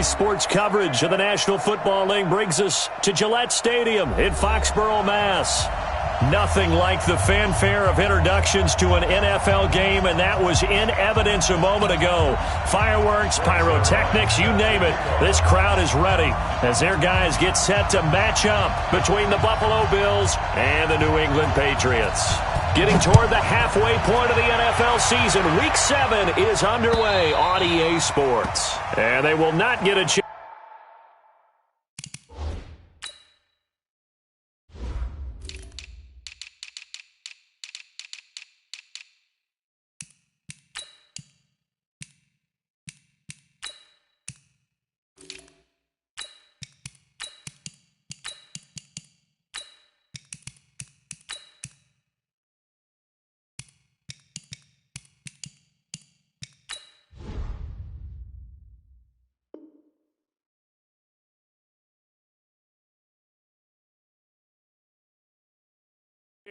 Today's sports coverage of the National Football League brings us to Gillette Stadium in Foxborough, Mass. Nothing like the fanfare of introductions to an NFL game, and that was in evidence a moment ago. Fireworks, pyrotechnics, you name it. This crowd is ready as their guys get set to match up between the Buffalo Bills and the New England Patriots. Getting toward the halfway point of the NFL season, Week 7 is underway on EA Sports. And they will not get a chance.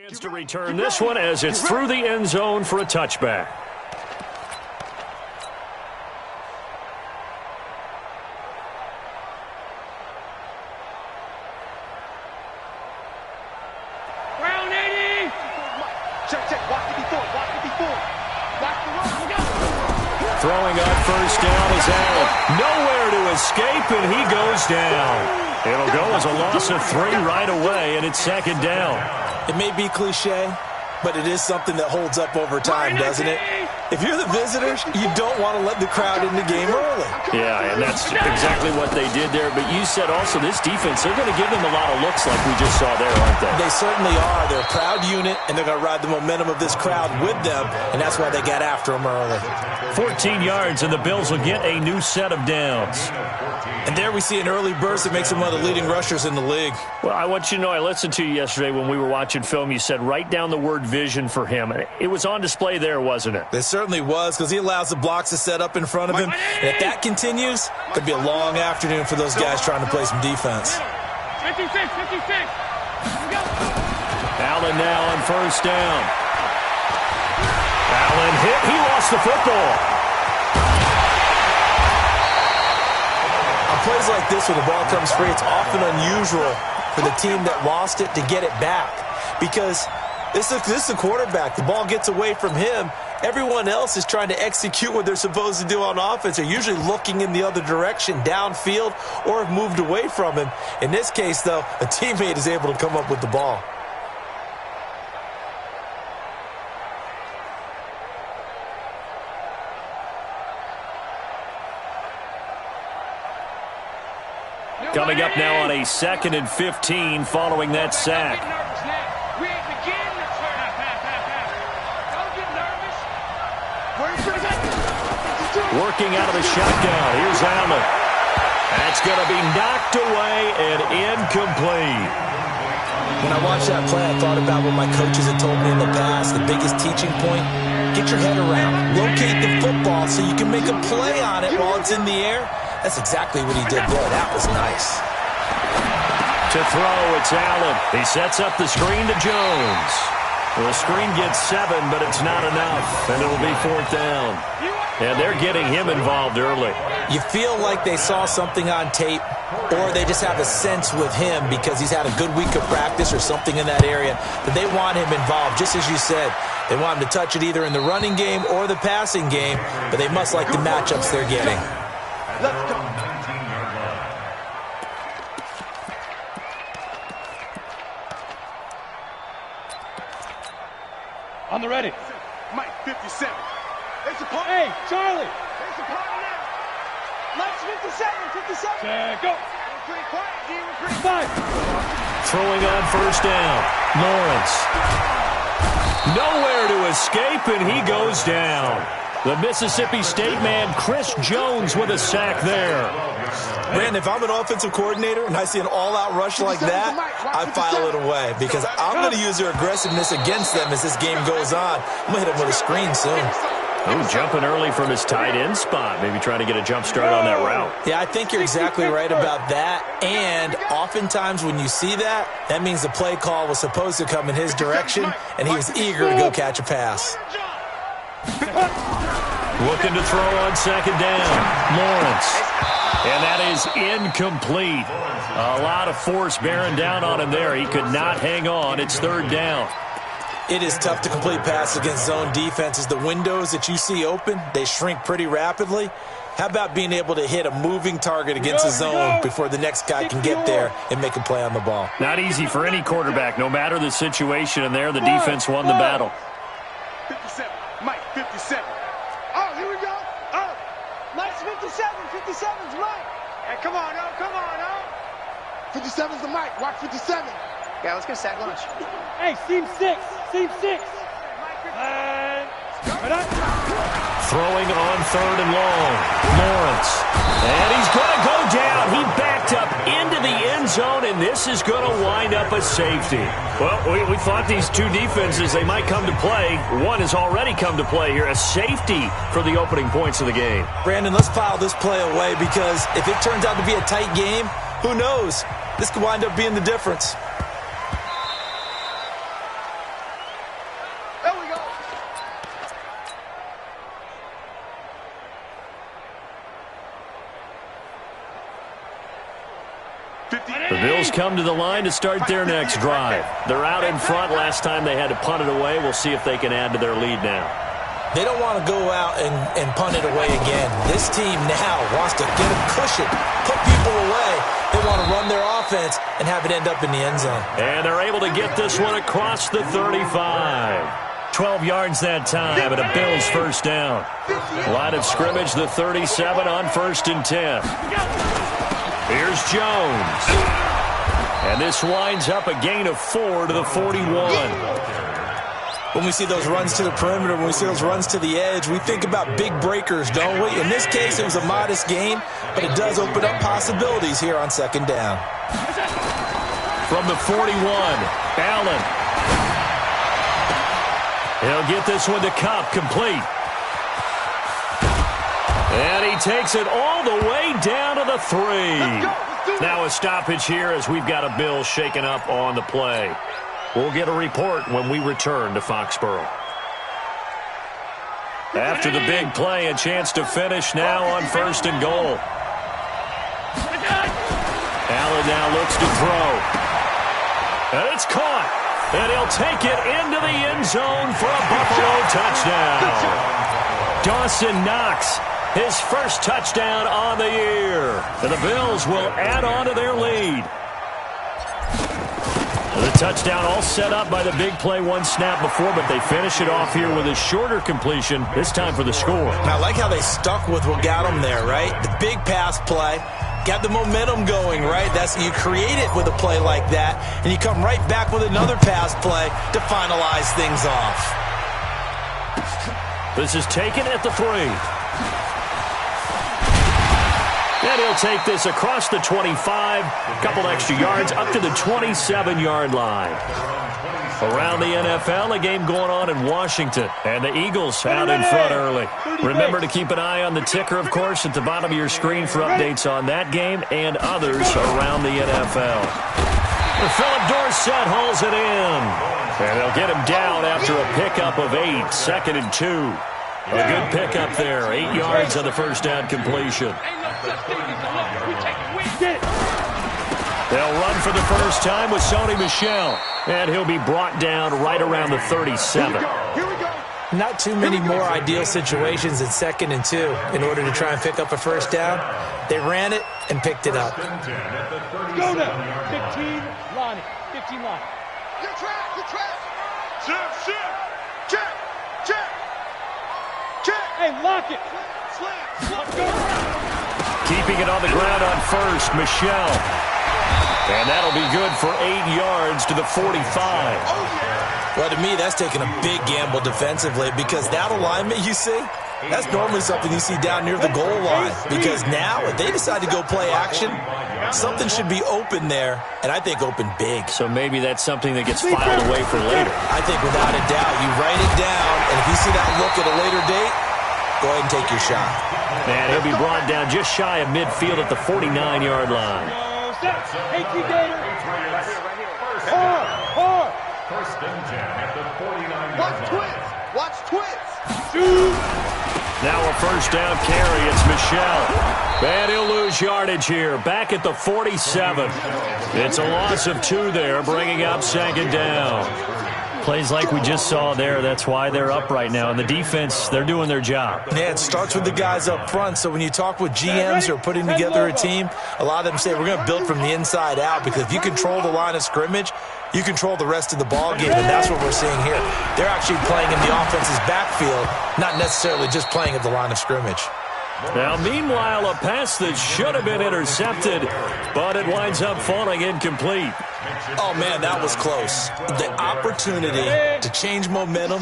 Chance to return this one as it's through the end zone for a touchback. Round 80! Check. Watch it before. Watch the run. Throwing on first down is Allen. Nowhere to escape, and he goes down. It'll go as a loss of 3 right away, and it's second down. It may be cliche, but it is something that holds up over time, doesn't it? If you're the visitors, you don't want to let the crowd in the game early. Yeah, and that's exactly what they did there. But you said also this defense, they're going to give them a lot of looks like we just saw there, aren't they? They certainly are. They're a proud unit, and they're going to ride the momentum of this crowd with them, and that's why they got after them early. 14 yards, and the Bills will get a new set of downs. And there we see an early burst that makes him one of the leading rushers in the league. Well, I want you to know, I listened to you yesterday when we were watching film. You said write down the word vision for him. It was on display there, wasn't it? It certainly was, because he allows the blocks to set up in front of him. And if that continues, it could be a long afternoon for those guys trying to play some defense. 56. Allen now on first down. Allen hit. He lost the football. On plays like this, when the ball comes free, it's often unusual for the team that lost it to get it back. Because this is the quarterback. The ball gets away from him. Everyone else is trying to execute what they're supposed to do on offense. They're usually looking in the other direction, downfield, or have moved away from him. In this case, though, a teammate is able to come up with the ball. Coming up now on a 2nd and 15 following that sack. Working out of the shotgun. Here's Allen. That's going to be knocked away and incomplete. When I watched that play, I thought about what my coaches had told me in the past. The biggest teaching point, get your head around. Locate the football so you can make a play on it while it's in the air. That's exactly what he did there. That was nice. To throw, it's Allen. He sets up the screen to Jones. Well, the screen gets 7, but it's not enough, and it'll be 4th down. And they're getting him involved early. You feel like they saw something on tape, or they just have a sense with him because he's had a good week of practice or something in that area that they want him involved, just as you said. They want him to touch it either in the running game or the passing game, but they must like the matchups they're getting. Let's go. On the ready. Mike, 57. Hey, Charlie. There's a party now. Mike's 57. Go. Pretty quiet. 5. Throwing on first down. Lawrence. Nowhere to escape, and he goes down. The Mississippi State man, Chris Jones, with a sack there. Brandon, if I'm an offensive coordinator and I see an all-out rush like that, I file it away because I'm going to use their aggressiveness against them as this game goes on. I'm going to hit them with a screen soon. Oh, jumping early from his tight end spot. Maybe trying to get a jump start on that route. Yeah, I think you're exactly right about that. And oftentimes when you see that, that means the play call was supposed to come in his direction, and he was eager to go catch a pass. Looking to throw on second down. Lawrence. And that is incomplete. A lot of force bearing down on him there. He could not hang on. It's third down. It is tough to complete passes against zone defenses. The windows that you see open, they shrink pretty rapidly. How about being able to hit a moving target against a zone before the next guy can get there and make a play on the ball? Not easy for any quarterback, no matter the situation, and there the defense won the battle. 57, Mike, 57. Oh, here we go. Oh, Mike's 57. 57's Mike. Hey, come on, oh, come on, oh. 57's the Mike. Watch 57. Yeah, let's get a sack lunch. Hey, seam 6. Seam 6. Throwing on third and long. Lawrence. And he's going to go down. He backed up into the end zone, and this is going to wind up a safety. Well, we thought these two defenses, they might come to play. One has already come to play here. A safety for the opening points of the game. Brandon, let's file this play away because if it turns out to be a tight game, who knows? This could wind up being the difference. The Bills come to the line to start their next drive. They're out in front. Last time they had to punt it away. We'll see if they can add to their lead now. They don't want to go out and punt it away again. This team now wants to get a cushion, put people away. They want to run their offense and have it end up in the end zone. And they're able to get this one across the 35. 12 yards that time, and a Bills first down. Line of scrimmage, the 37 on 1st and 10. Here's Jones. And this winds up a gain of 4 to the 41. When we see those runs to the perimeter, when we see those runs to the edge, we think about big breakers, don't we? In this case, it was a modest gain, but it does open up possibilities here on second down. From the 41, Allen. He'll get this one to Kupp, complete. And he takes it all the way down to the 3. Now a stoppage here as we've got a Bill shaken up on the play. We'll get a report when we return to Foxborough. After the big play, a chance to finish now on 1st and goal. Allen now looks to throw. And it's caught. And he'll take it into the end zone for a Buffalo touchdown. Dawson Knox, his first touchdown on the year. And the Bills will add on to their lead. The touchdown all set up by the big play one snap before, but they finish it off here with a shorter completion, this time for the score. And I like how they stuck with what got them there, right? The big pass play, got the momentum going, right? That's you create it with a play like that, and you come right back with another pass play to finalize things off. This is taken at the 3. And he'll take this across the 25, a couple extra yards up to the 27-yard line. Around the NFL, a game going on in Washington, and the Eagles out in front early. Remember to keep an eye on the ticker, of course, at the bottom of your screen for updates on that game and others around the NFL. Philip Dorsett hauls it in, and they'll get him down after a pickup of 8, 2nd and 2. A good pickup there, 8 yards on the first down completion. They'll run for the first time with Sony Michel, and he'll be brought down right around the 37. Not too many more ideal situations in 2nd and 2 in order to try and pick up a first down. They ran it and picked it up. Go now. 15, Lonnie. 15, Lonnie. Your track. Shift. Check. Hey, lock it. Slam. Go. Keeping it on the ground on first, Michel. And that'll be good for 8 yards to the 45. Well, to me, that's taking a big gamble defensively because that alignment you see, that's normally something you see down near the goal line. Because now, if they decide to go play action, something should be open there, and I think open big. So maybe that's something that gets filed away for later. I think without a doubt, you write it down, and if you see that look at a later date, go ahead and take your shot. And he'll be brought down just shy of midfield at the 49-yard line. Hey, Gator. Hard. First and 10 at the 49-yard line. Watch twins. Shoot. Now a first down carry. It's Michel. And he'll lose yardage here. Back at the 47. It's a loss of 2 there, bringing up second down. Plays like we just saw there. That's why they're up right now. And the defense, they're doing their job. Yeah, it starts with the guys up front. So when you talk with GMs who are putting together a team, a lot of them say we're going to build from the inside out, because if you control the line of scrimmage, you control the rest of the ball game, and that's what we're seeing here. They're actually playing in the offense's backfield, not necessarily just playing at the line of scrimmage. Now, meanwhile, a pass that should have been intercepted, but it winds up falling incomplete. Oh, man, that was close. The opportunity to change momentum,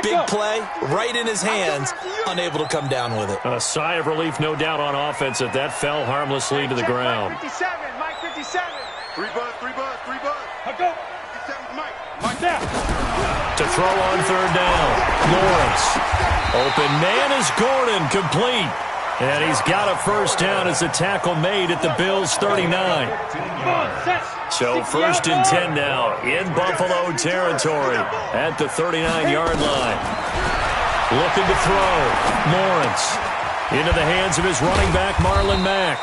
big play, right in his hands, unable to come down with it. A sigh of relief, no doubt, on offense that fell harmlessly to the ground. Mike 57, Mike 57. 3 bud, 3 bud, 3 bud. I'll go. 57's Mike. Mike down. To throw on third down, Lawrence. Open man is Gordon, complete. And he's got a first down as the tackle made at the Bills' 39. So first and 10 now in Buffalo territory at the 39-yard line. Looking to throw. Lawrence into the hands of his running back, Marlon Mack.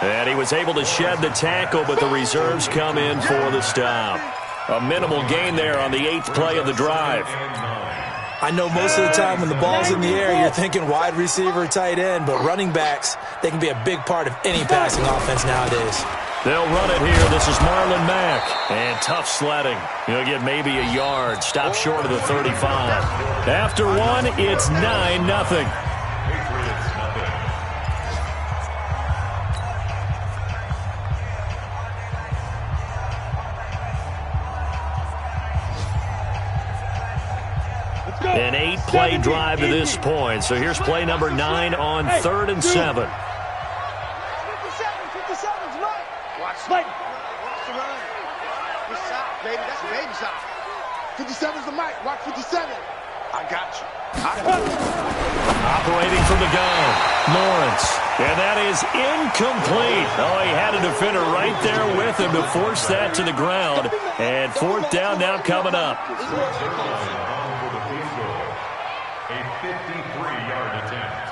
And he was able to shed the tackle, but the reserves come in for the stop. A minimal gain there on the 8th play of the drive. I know most of the time when the ball's in the air, you're thinking wide receiver, tight end, but running backs, they can be a big part of any passing offense nowadays. They'll run it here. This is Marlon Mack. And tough sledding. He'll get maybe a yard. Stop short of the 35. After one, it's 9-0. An 8-play drive to this point. So here's play number 9 on 3rd and 7. 57's Mike. Watch the run. Good stop, baby. That's a baby stop. 57's the Mike. Watch 57. I got you. Operating from the gun, Lawrence. And that is incomplete. Oh, he had a defender right there with him to force that to the ground. And 4th down now coming up. A 53-yard attempt.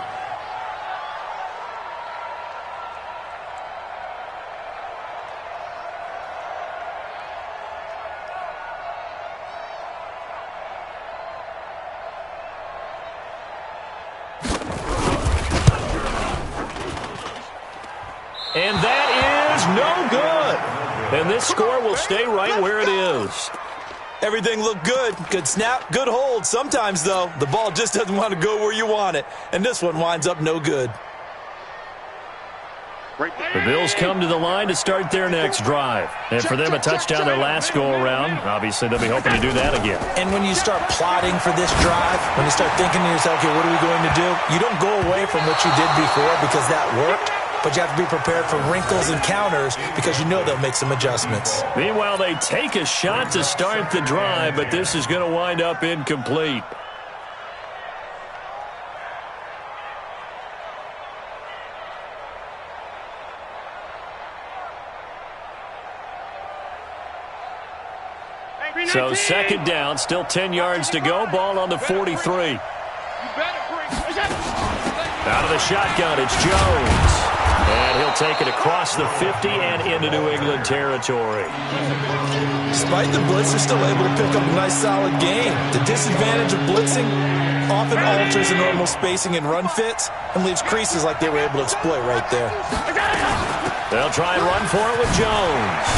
And that is no good. And this score will stay right where it is. Everything looked good. Good snap, good hold. Sometimes, though, the ball just doesn't want to go where you want it. And this one winds up no good. The Bills come to the line to start their next drive. And for them, a touchdown their last go-around. Obviously, they'll be hoping to do that again. And when you start plotting for this drive, when you start thinking to yourself, okay, what are we going to do? You don't go away from what you did before because that worked. But you have to be prepared for wrinkles and counters because you know they'll make some adjustments. Meanwhile, they take a shot to start the drive, but this is going to wind up incomplete. So second down, still 10 yards to go. Ball on the 43. Out of the shotgun, it's Jones. And he'll take it across the 50 and into New England territory. Despite the blitz, they're still able to pick up a nice, solid gain. The disadvantage of blitzing often alters the normal spacing and run fits and leaves creases like they were able to exploit right there. They'll try and run for it with Jones.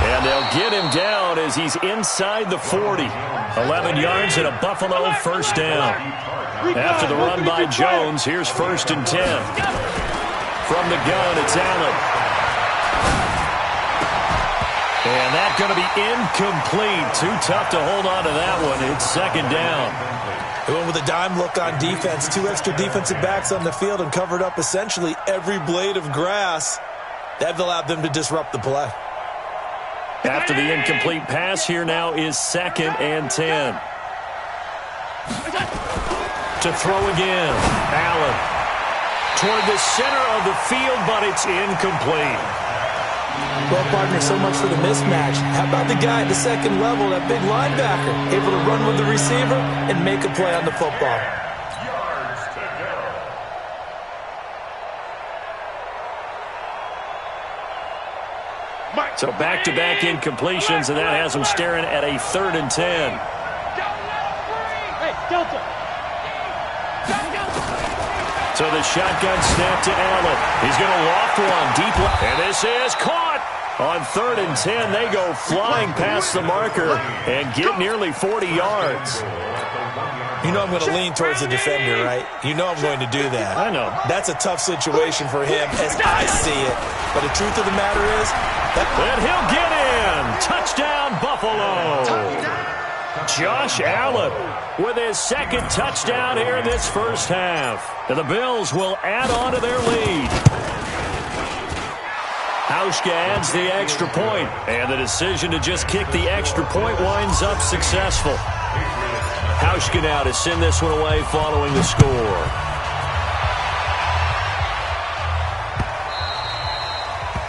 And they'll get him down as he's inside the 40. 11 yards and a Buffalo first down. After the run by Jones, here's 1st and 10. From the gun, it's Allen. And that's going to be incomplete. Too tough to hold on to that one. It's second down. They went with a dime look on defense. 2 extra defensive backs on the field and covered up essentially every blade of grass. That allowed them to disrupt the play. After the incomplete pass, here now is 2nd and 10. To throw again, Allen. Toward the center of the field, but it's incomplete. Well, partner, so much for the mismatch. How about the guy at the second level, that big linebacker, able to run with the receiver and make a play on the football? Yards to go. So back-to-back incompletions, and that has them staring at a 3rd and 10. Hey, Delta. So the shotgun snap to Allen. He's going to loft one deep left. And this is caught. On 3rd and 10, they go flying past the marker and get nearly 40 yards. You know I'm going to lean towards the defender, right? You know I'm going to do that. I know. That's a tough situation for him as I see it. But the truth of the matter is and he'll get in. Touchdown, Buffalo. Josh Allen with his 2nd touchdown here in this first half. And the Bills will add on to their lead. Hauschka adds the extra point, and the decision to just kick the extra point winds up successful. Hauschka now to send this one away following the score.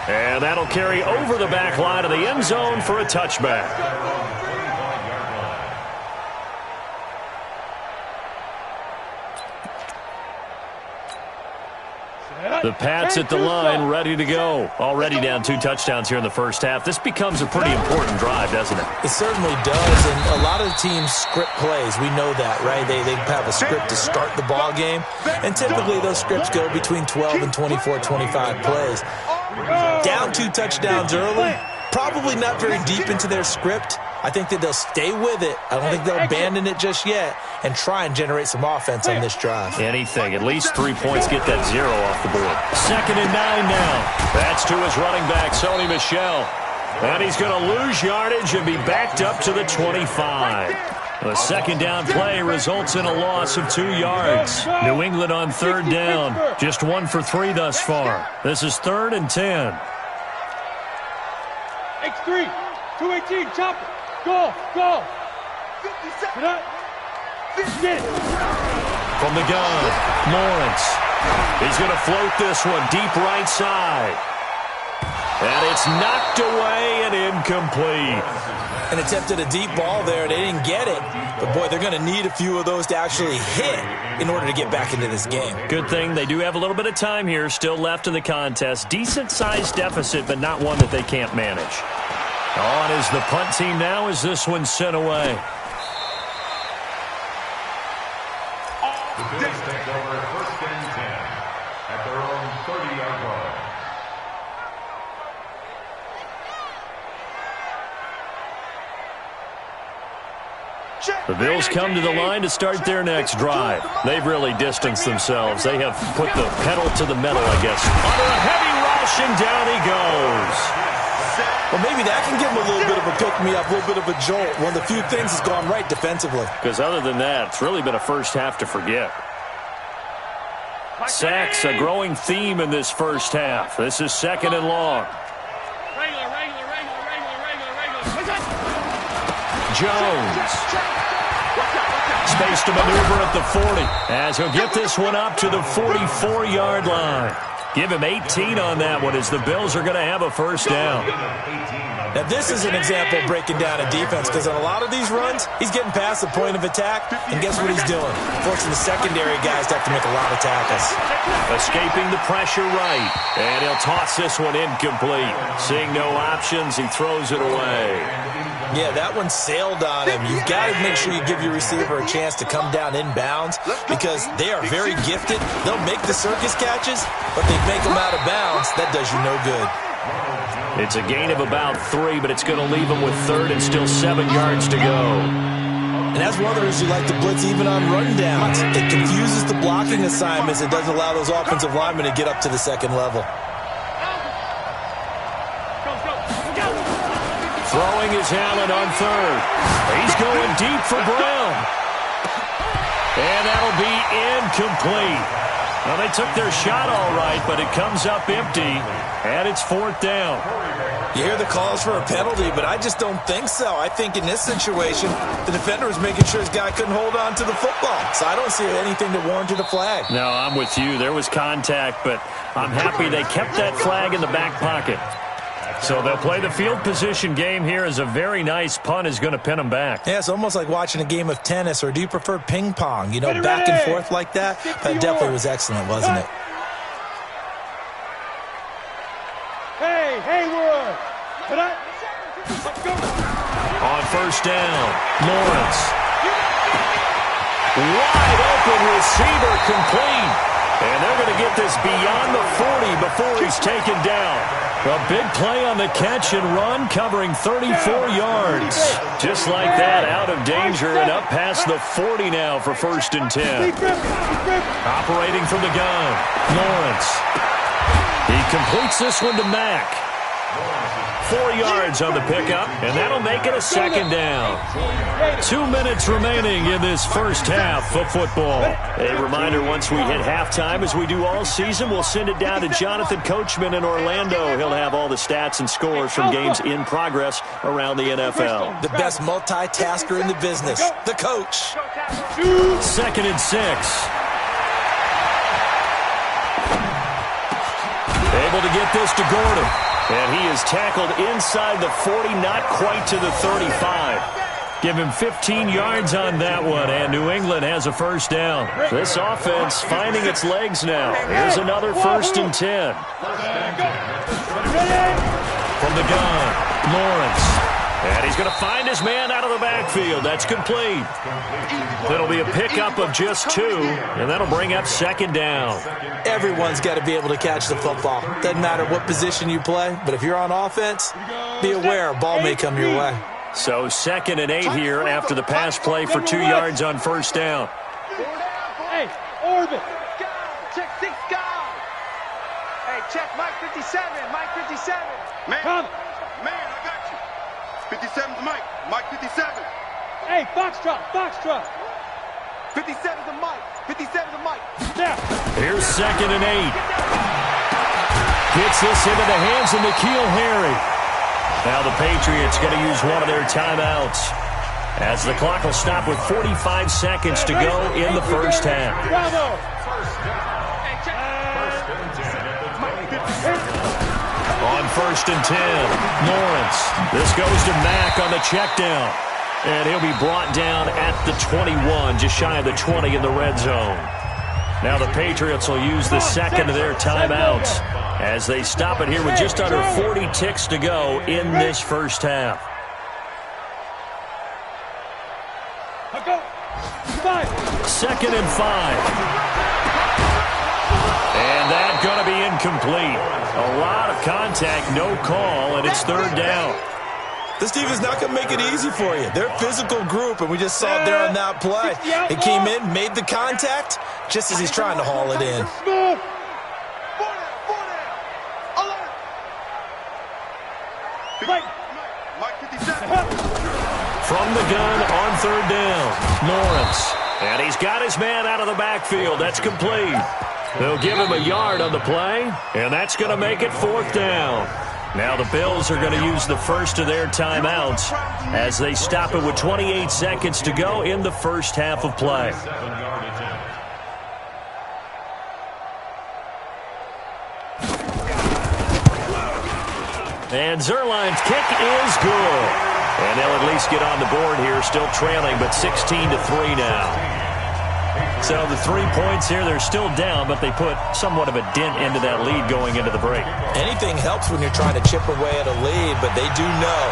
And that'll carry over the back line of the end zone for a touchback. The Pats at the line, ready to go. Already down 2 touchdowns here in the first half. This becomes a pretty important drive, doesn't it? It certainly does, and a lot of the teams script plays. We know that, right? They have a script to start the ball game, and typically those scripts go between 12 and 24, 25 plays. Down 2 touchdowns early, probably not very deep into their script. I think that they'll stay with it. I don't think they'll abandon it just yet and try and generate some offense on this drive. Anything. At least 3 points, get that 0 off the board. 2nd and 9 now. That's to his running back, Sony Michel. And he's going to lose yardage and be backed up to the 25. The 2nd down play results in a loss of 2 yards. New England on 3rd down. Just 1 for 3 thus far. This is 3rd and 10. X3, 218, chopper. Go, go. 57. From the gun, Lawrence. He's going to float this one deep right side. And it's knocked away and incomplete. And attempted a deep ball there. They didn't get it. But, boy, they're going to need a few of those to actually hit in order to get back into this game. Good thing they do have a little bit of time here still left in the contest. Decent-sized deficit, but not one that they can't manage. On is the punt team now as this one's sent away. The Bills take over 1st and 10 at their own 30-yard line. The Bills come to the line to start their next drive. They've really distanced themselves. They have put the pedal to the metal, I guess. Under a heavy rush, and down he goes. Well, maybe that can give him a little bit of a pick-me-up, a little bit of a jolt. One of the few things that's gone right defensively. Because other than that, it's really been a first half to forget. Sacks, a growing theme in this first half. This is 2nd and long. Jones. Space to maneuver at the 40 as he'll get this one up to the 44-yard line. Give him 18 on that one as the Bills are going to have a first down. Now, this is an example of breaking down a defense because on a lot of these runs, he's getting past the point of attack, and guess what he's doing? Forcing the secondary guys to have to make a lot of tackles. Escaping the pressure right, and he'll toss this one incomplete. Seeing no options, he throws it away. Yeah, that one sailed on him. You've got to make sure you give your receiver a chance to come down inbounds because they are very gifted. They'll make the circus catches, but they make them out of bounds. That does you no good. It's a gain of about 3, but it's going to leave them with 3rd and still 7 yards to go. And that's one of the reasons you like to blitz even on rundowns. It confuses the blocking assignments. It doesn't allow those offensive linemen to get up to the 2nd level. Throwing his Allen on 3rd. He's going deep for Brown. And that'll be incomplete. Well, they took their shot all right, but it comes up empty, and it's 4th down. You hear the calls for a penalty, but I just don't think so. I think in this situation, the defender was making sure his guy couldn't hold on to the football. So I don't see anything that warranted a flag. No, I'm with you. There was contact, but I'm happy they kept that flag in the back pocket. So they'll play the field position game here as a very nice punt is going to pin them back. Yeah, it's almost like watching a game of tennis, or do you prefer ping pong? You know, back and forth like that? That definitely was excellent, wasn't it? Hey, Hayward! On first down, Lawrence. Wide open receiver complete. And they're going to get this beyond the 40 before he's taken down. A big play on the catch and run, covering 34 yards. Just like that, out of danger and up past the 40 now for 1st and 10. Operating from the gun, Lawrence. He completes this one to Mack. 4 yards on the pickup, and that'll make it a 2nd down. 2 minutes remaining in this first half of football. A reminder, once we hit halftime, as we do all season, we'll send it down to Jonathan Coachman in Orlando. He'll have all the stats and scores from games in progress around the NFL. The best multitasker in the business, the coach. 2nd and 6. Able to get this to Gordon. And he is tackled inside the 40, not quite to the 35. Give him 15 yards on that one, and New England has a 1st down. This offense finding its legs now. Here's another 1st and 10. From the gun, Lawrence. And he's going to find his man out of the backfield. That's complete. It'll be a pickup of just 2, and that'll bring up 2nd down. Everyone's got to be able to catch the football. Doesn't matter what position you play, but if you're on offense, be aware a ball may come your way. So 2nd and 8 here after the pass play for 2 yards on 1st down. Hey, orbit. Check 6 guys. Hey, check Mike 57. Mike 57. Man, I got you. 57's Mike. Mike 57. Hey, Foxtrot. 57's a Mike. 57's a Mike. Yeah. Here's 2nd and 8. Gets this into the hands of N'Keal Harry. Now the Patriots going to use one of their timeouts, as the clock will stop with 45 seconds to go in the first half. Bravo. On 1st and 10, Lawrence. This goes to Mack on the check down. And he'll be brought down at the 21, just shy of the 20 in the red zone. Now the Patriots will use the 2nd of their timeouts as they stop it here with just under 40 ticks to go in this first half. 2nd and 5. And that's going to be incomplete. A lot of contact, no call, and it's 3rd down. This team is not going to make it easy for you. They're a physical group, and we just saw it there on that play. He came in, made the contact, just as he's trying to haul it in. Mike 57. From the gun on 3rd down, Lawrence. And he's got his man out of the backfield. That's complete. They'll give him a yard on the play, and that's going to make it 4th down. Now the Bills are going to use the first of their timeouts as they stop it with 28 seconds to go in the first half of play. And Zuerlein's kick is good. And they'll at least get on the board here, still trailing, but 16-3 now. So the 3 points here, they're still down, but they put somewhat of a dent into that lead going into the break. Anything helps when you're trying to chip away at a lead, but they do know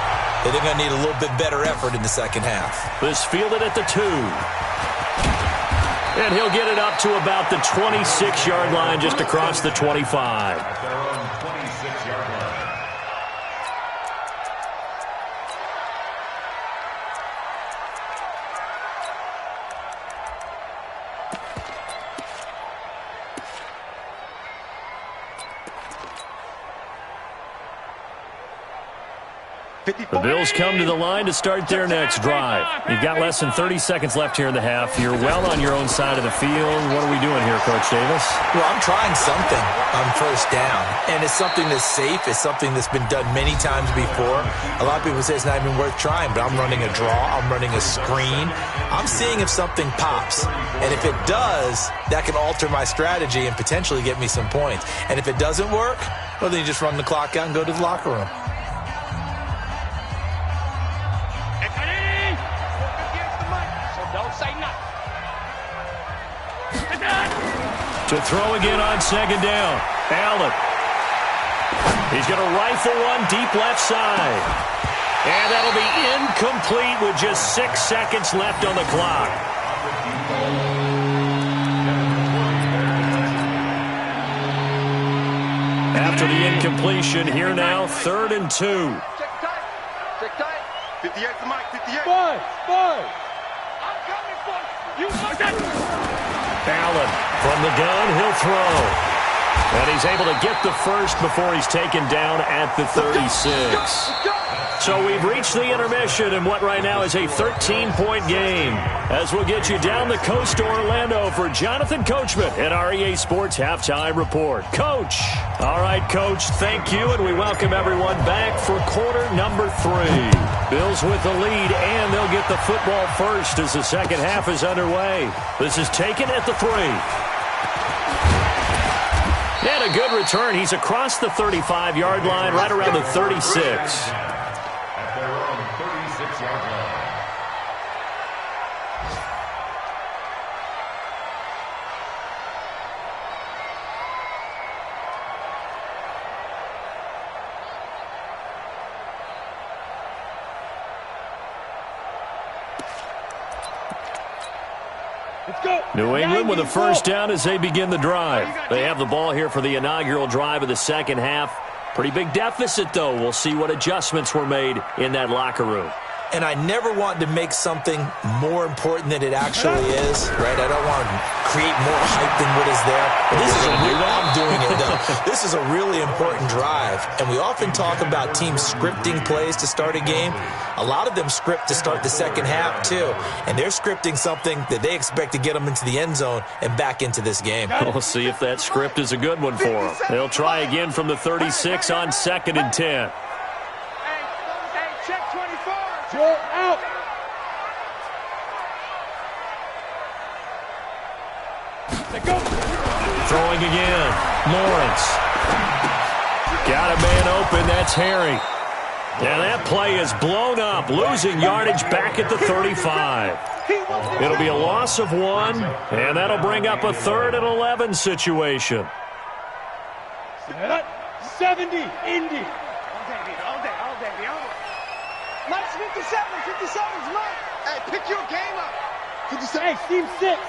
that they're going to need a little bit better effort in the second half. This fielded at the 2. And he'll get it up to about the 26-yard line, just across the 25. At their own 26-yard line. The Bills come to the line to start their next drive. You've got less than 30 seconds left here in the half. You're well on your own side of the field. What are we doing here, Coach Davis? Well, I'm trying something on 1st down, and it's something that's safe. It's something that's been done many times before. A lot of people say it's not even worth trying, but I'm running a draw. I'm running a screen. I'm seeing if something pops, and if it does, that can alter my strategy and potentially get me some points. And if it doesn't work, well, then you just run the clock out and go to the locker room. To throw again on 2nd down. Allen. He's going to rifle one deep left side. And that'll be incomplete with just 6 seconds left on the clock. After the incompletion, here now, 3rd and 2. Check tight. 58 to Mike, 58. Five. I'm coming for you. Allen from the gun, he'll throw. And he's able to get the first before he's taken down at the 36. So we've reached the intermission in what right now is a 13-point game. As we'll get you down the coast to Orlando for Jonathan Coachman at our EA Sports Halftime Report. Coach. All right, Coach, thank you, and we welcome everyone back for quarter number 3. Bills with the lead, and they'll get the football first as the second half is underway. This is taken at the 3. And a good return. He's across the 35-yard line, right around the 36. At their own 36-yard line. New England with a first down as they begin the drive. They have the ball here for the inaugural drive of the second half. Pretty big deficit, though. We'll see what adjustments were made in that locker room. And I never want to make something more important than it actually is, right? I don't want to create more hype than what is there. But this is I'm doing it, though. This is a really important drive. And we often talk about teams scripting plays to start a game. A lot of them script to start the second half, too. And they're scripting something that they expect to get them into the end zone and back into this game. We'll see if that script is a good one for them. They'll try again from the 36 on 2nd and 10. Check 24. You're out. Go. Throwing again. Lawrence. Got a man open. That's Harry. And that play is blown up, losing yardage back at the 35. It'll be a loss of 1, and that'll bring up a 3rd and 11 situation. 70, Indy. All day. Mike's 57. 57's Mike. Hey, pick your game up. 57. Hey, team 6.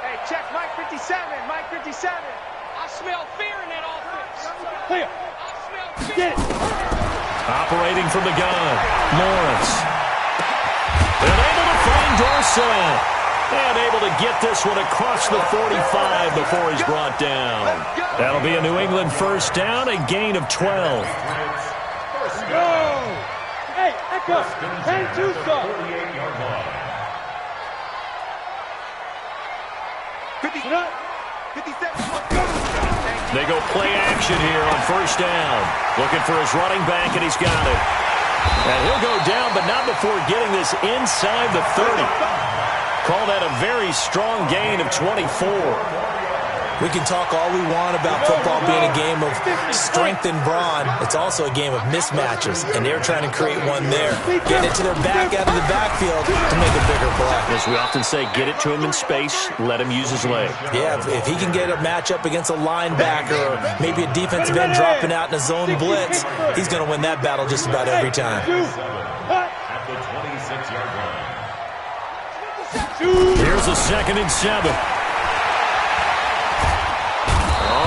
Hey, check Mike 57. Mike 57. I smell fear in that offense. Clear. Get it. Operating from the gun, Lawrence. And able to find Dorsett. And able to get this one across the 45 before he's brought down. That'll be a New England first down, a gain of 12. Go. Hey, Echo. 10-2 stop. 48-yard line. 57. They go play action here on first down. Looking for his running back, and he's got it. And he'll go down, but not before getting this inside the 30. Call that a very strong gain of 24. We can talk all we want about football being a game of strength and brawn. It's also a game of mismatches, and they're trying to create one there. Get it to their back out of the backfield to make a bigger play. As we often say, get it to him in space, let him use his leg. Yeah, if he can get a matchup against a linebacker or maybe a defensive end dropping out in a zone blitz, he's going to win that battle just about every time. At the 26-yard line. Here's a 2nd and 7.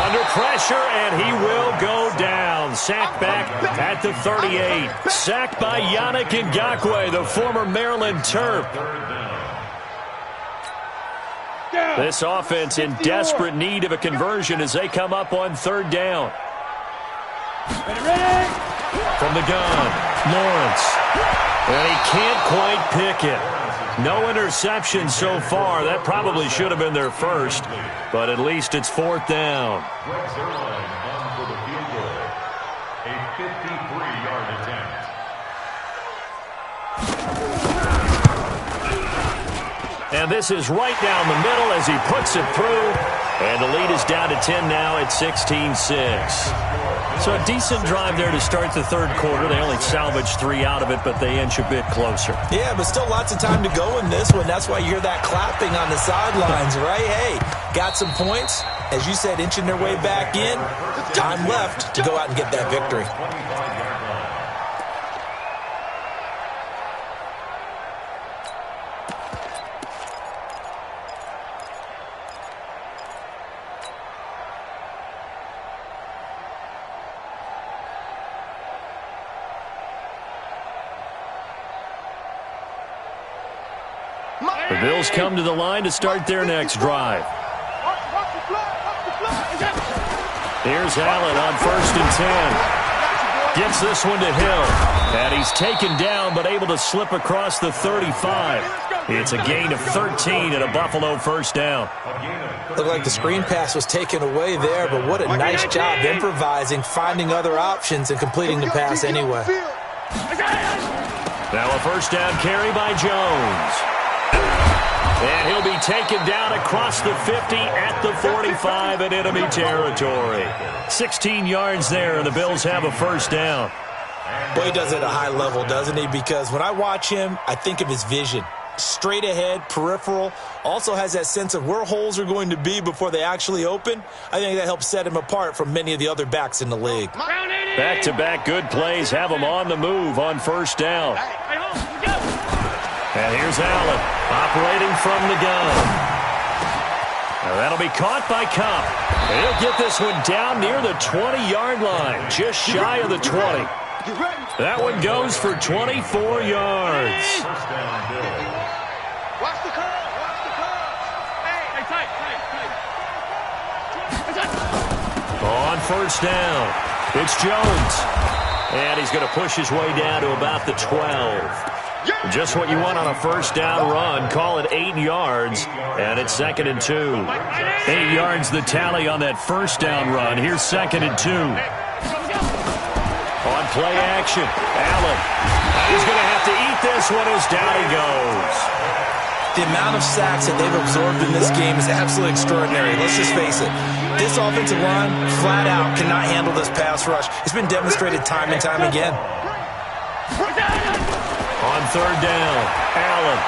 Under pressure, and he will go down. Sacked back at the 38. Sacked by Yannick Ngakoue, the former Maryland Terp. This offense in desperate need of a conversion as they come up on 3rd down. From the gun, Lawrence. And he can't quite pick it. No interception so far. That probably should have been their first, but at least it's 4th down. Greg Zuerlein on for the field goal. A 53-yard attempt. And this is right down the middle as he puts it through. And the lead is down to 10 now at 16-6. So a decent drive there to start the third quarter. They only salvaged 3 out of it, but they inch a bit closer. Yeah, but still lots of time to go in this one. That's why you hear that clapping on the sidelines, right? Hey, got some points. As you said, inching their way back in. Time left to go out and get that victory. The Bills come to the line to start their next drive. Here's Allen on 1st and 10. Gets this one to Hill. And he's taken down but able to slip across the 35. It's a gain of 13 and a Buffalo first down. Looked like the screen pass was taken away there, but what a nice job improvising, finding other options, and completing the pass anyway. Now a first down carry by Jones. And he'll be taken down across the 50 at the 45 in enemy territory. 16 yards there, and the Bills have a first down. Boy, he does it at a high level, doesn't he? Because when I watch him, I think of his vision. Straight ahead, peripheral. Also has that sense of where holes are going to be before they actually open. I think that helps set him apart from many of the other backs in the league. Back-to-back good plays have him on the move on first down. And here's Allen, operating from the gun. Now that'll be caught by Kupp. And he'll get this one down near the 20-yard line, just shy of the 20. That one goes for 24 yards. Watch the curve. Watch the curve. Hey, tight. On first down, it's Jones. And he's going to push his way down to about the 12. Just what you want on a first down run. Call it 8 yards, and it's 2nd and 2. 8 yards the tally on that first down run. Here's 2nd and 2. On play action, Allen. He's going to have to eat this one as down he goes. The amount of sacks that they've absorbed in this game is absolutely extraordinary. Let's just face it. This offensive line, flat out, cannot handle this pass rush. It's been demonstrated time and time again. On third down, Allen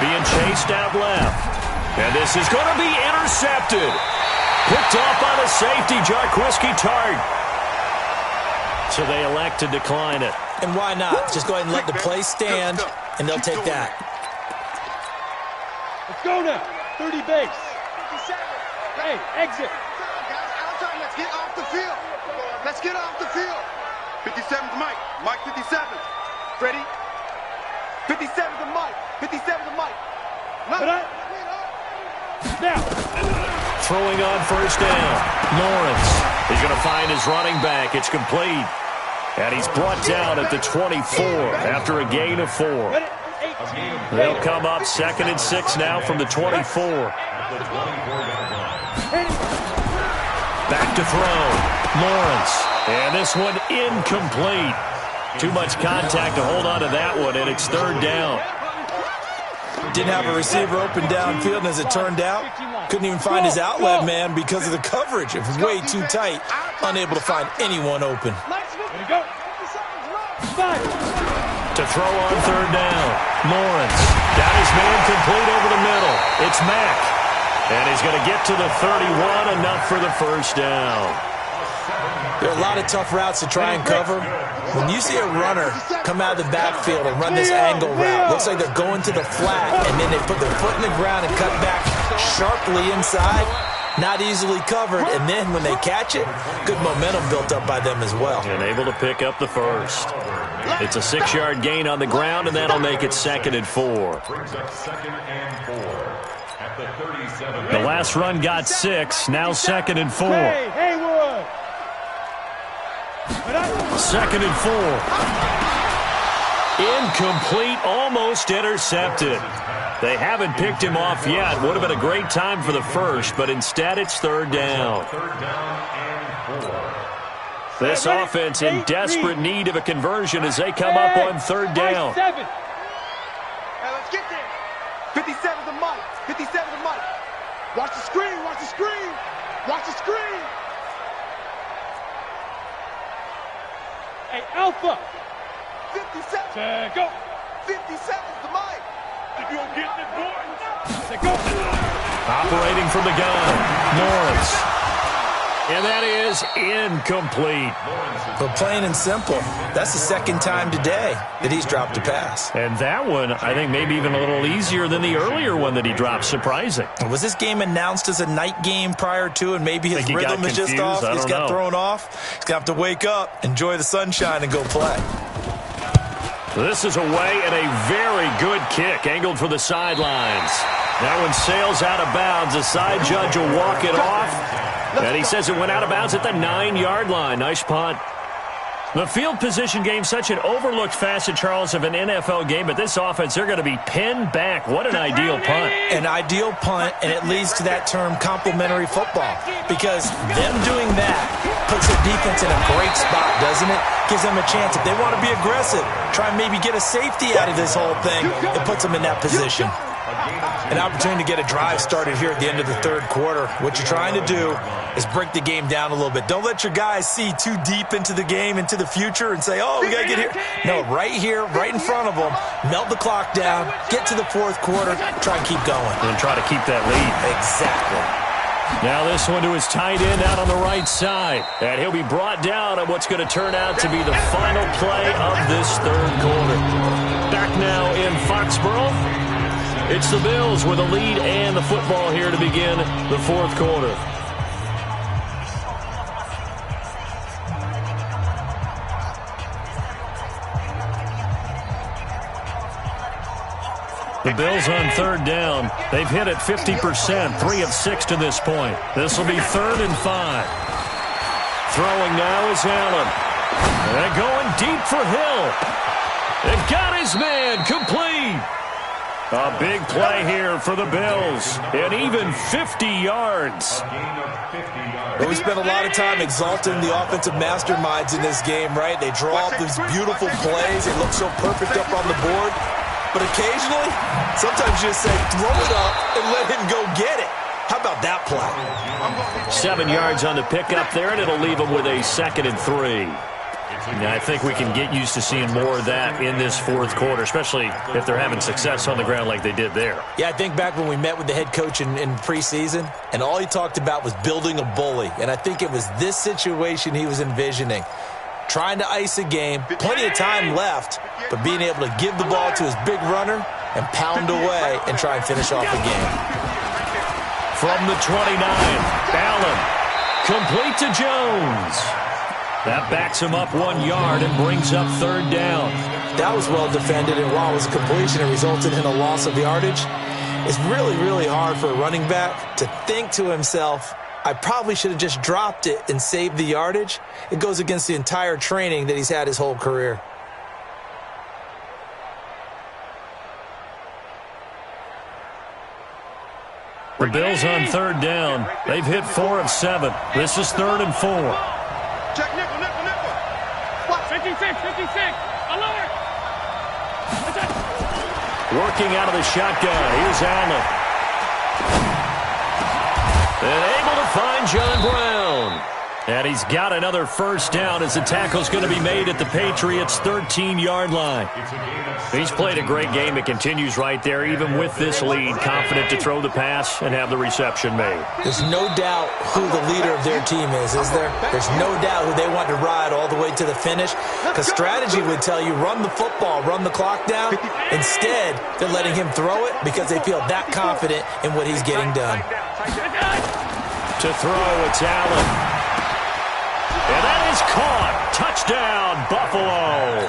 being chased out left. And this is going to be intercepted. Picked off by the safety, Jarquiski Tartt. So they elect to decline it. And why not? Just go ahead and let the play stand, and they'll take that. Let's go now. 30 base. Hey, exit. Let's get off the field. Let's get off the field. 57's Mike. Mike 57. Ready? 57 to Mike. 57 to Mike. Now. Throwing on first down. Lawrence. He's going to find his running back. It's complete. And he's brought down at the 24 after a gain of 4. They'll come up 2nd and 6 now from the 24. Back to throw. Lawrence. And this one incomplete. Too much contact to hold on to that one, and it's 3rd down. Didn't have a receiver open downfield, and as it turned out, couldn't even find his outlet man because of the coverage. It was way too tight, unable to find anyone open. To throw on 3rd down, Lawrence. Got his man complete over the middle. It's Mack. And he's going to get to the 31, enough for the first down. There are a lot of tough routes to try and cover. When you see a runner come out of the backfield and run this angle route, looks like they're going to the flat, and then they put their foot in the ground and cut back sharply inside. Not easily covered, and then when they catch it, good momentum built up by them as well. And able to pick up the first. It's a 6-yard gain on the ground, and that'll make it 2nd and 4. Brings up 2nd and 4 at the 37. The last run got 6, now 2nd and 4. Hey, Haywood. 2nd and 4. Incomplete, almost intercepted. They haven't picked him off yet. Would have been a great time for the first, but instead it's 3rd down. 3rd down and 4. This offense in desperate need of a conversion as they come up on 3rd down. Hey, let's get there. 57 Watch the screen. Hey, Alpha. 57. Go. 57's the mic. You gonna get this, boy? Go. Operating from the gun, Lawrence. And that is incomplete. But plain and simple, that's the second time today that he's dropped a pass. And that one, I think, maybe even a little easier than the earlier one that he dropped. Surprising. Was this game announced as a night game prior to, and maybe his rhythm is just off? He's got thrown off. He's got to wake up, enjoy the sunshine, and go play. This is away and a very good kick, angled for the sidelines. That one sails out of bounds. The side judge will walk it off. And he says it went out of bounds at the 9-yard line. Nice punt. The field position game, such an overlooked facet, Charles, of an NFL game. But this offense, they're going to be pinned back. What an ideal punt. An ideal punt, and it leads to that term complementary football. Because them doing that puts their defense in a great spot, doesn't it? Gives them a chance. If they want to be aggressive, try and maybe get a safety out of this whole thing, it puts them in that position. An opportunity to get a drive started here at the end of the third quarter. What you're trying to do is break the game down a little bit. Don't let your guys see too deep into the game, into the future, and say, oh, we got to get here. No, right here, right in front of them, melt the clock down, get to the fourth quarter, try and keep going. And try to keep that lead. Exactly. Now this one to his tight end out on the right side. And he'll be brought down on what's going to turn out to be the final play of this third quarter. Back now in Foxborough. It's the Bills with a lead and the football here to begin the fourth quarter. The Bills on third down. They've hit it 50%, 3 of 6 to this point. This will be 3rd and 5. Throwing now is Allen. And going deep for Hill. They've got his man complete. A big play here for the Bills. And even 50 yards. Well, we spent a lot of time exalting the offensive masterminds in this game, right? They draw up these beautiful plays. They look so perfect up on the board. But occasionally, sometimes you just say, throw it up and let him go get it. How about that play? 7 yards on the pickup there, and it'll leave them with a 2nd and 3. Now, I think we can get used to seeing more of that in this fourth quarter, especially if they're having success on the ground like they did there. Yeah, I think back when we met with the head coach in preseason, and all he talked about was building a bully. And I think it was this situation he was envisioning. Trying to ice a game, plenty of time left, but being able to give the ball to his big runner and pound away and try and finish off the game. From the 29, Allen, complete to Jones. That backs him up 1 yard and brings up third down. That was well defended, and while it was a completion, it resulted in a loss of yardage. It's really, really hard for a running back to think to himself, I probably should have just dropped it and saved the yardage. It goes against the entire training that he's had his whole career. The Bills on third down. They've hit 4 of 7. This is 3rd and 4. Check nickel. What? 56. Alert. Working out of the shotgun. Here's Allen. And able to find John Brown. And he's got another first down as the tackle's going to be made at the Patriots' 13-yard line. He's played a great game. It continues right there, even with this lead, confident to throw the pass and have the reception made. There's no doubt who the leader of their team is there? There's no doubt who they want to ride all the way to the finish. Because strategy would tell you, run the football, run the clock down. Instead, they're letting him throw it because they feel that confident in what he's getting done. To throw, it's Allen. And that is caught. Touchdown, Buffalo.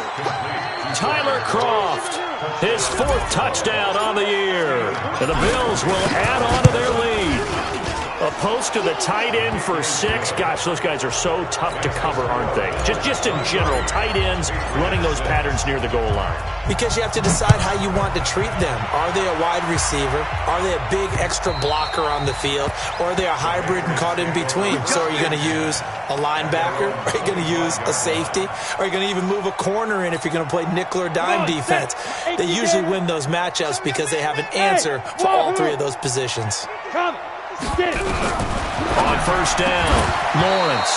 Tyler Kroft, his 4th touchdown on the year. And the Bills will add on to their lead. A post to the tight end for 6. Gosh, those guys are so tough to cover, aren't they? Just in general, tight ends running those patterns near the goal line. Because you have to decide how you want to treat them. Are they a wide receiver? Are they a big extra blocker on the field? Or are they a hybrid and caught in between? So are you going to use a linebacker? Are you going to use a safety? Are you going to even move a corner in if you're going to play nickel or dime defense? They usually win those matchups because they have an answer for all 3 of those positions. On first down, Lawrence.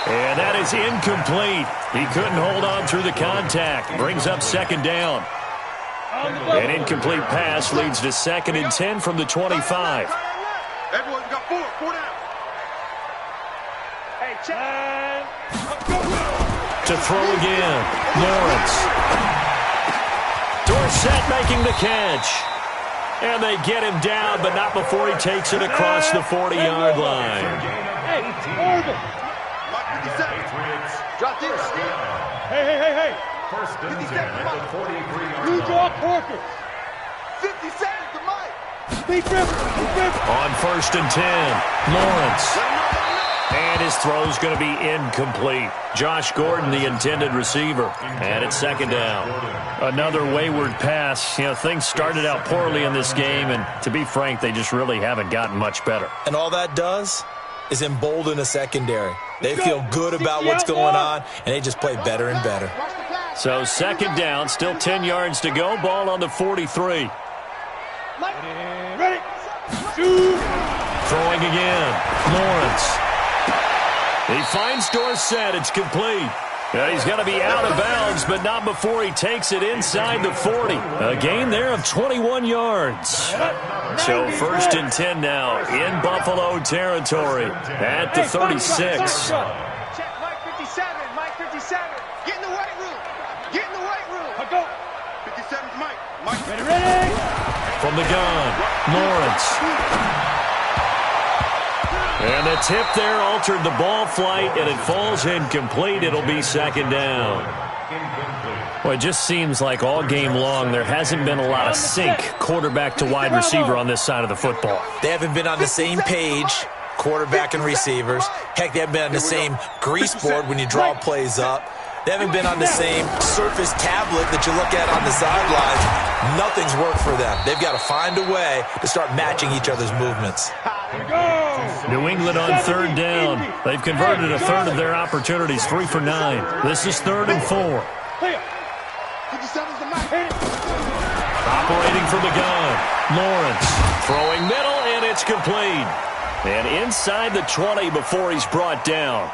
And that is incomplete. He couldn't hold on through the contact. Brings up second down. An incomplete pass leads to 2nd and 10 from the 25. Everyone's got four down. Hey, check. To throw again, Lawrence. Dorsett making the catch. And they get him down, but not before he takes it across the 40-yard line. Hey, Oregon. Drop this. Hey. First and 10 at the 43-yard Blue line. Jaw Corker. 50 seconds to Mike. Speed Griffin. On first and 10, Lawrence. And his throw's going to be incomplete. Josh Gordon, the intended receiver. And it's second down. Another wayward pass. You know, things started out poorly in this game, and to be frank, they just really haven't gotten much better. And all that does is embolden a secondary. They feel good about what's going on, and they just play better and better. So second down, still 10 yards to go. Ball on the 43. Ready. Shoot. Throwing again, Lawrence. He finds Dorsett. It's complete. He's got to be out of bounds, but not before he takes it inside the 40. A gain there of 21 yards. So first and 10 now in Buffalo territory at the 36. Check, Mike 57, Mike 57. Get in the weight room. Get in the weight room. Go. 57's Mike. Mike. Ready. From the gun, Lawrence. And the tip there altered the ball flight, and it falls incomplete. It'll be second down. Well, it just seems like all game long there hasn't been a lot of sync quarterback to wide receiver on this side of the football. They haven't been on the same page, quarterback and receivers. Heck, they haven't been on the same grease board when you draw plays up. They haven't been on the same Surface tablet that you look at on the sidelines. Nothing's worked for them. They've got to find a way to start matching each other's movements. New England on third down. They've converted a third of their opportunities, 3 for 9. This is 3rd and 4. 57's the Mike. Operating from the gun, Lawrence. Throwing middle, and it's complete. And inside the 20 before he's brought down.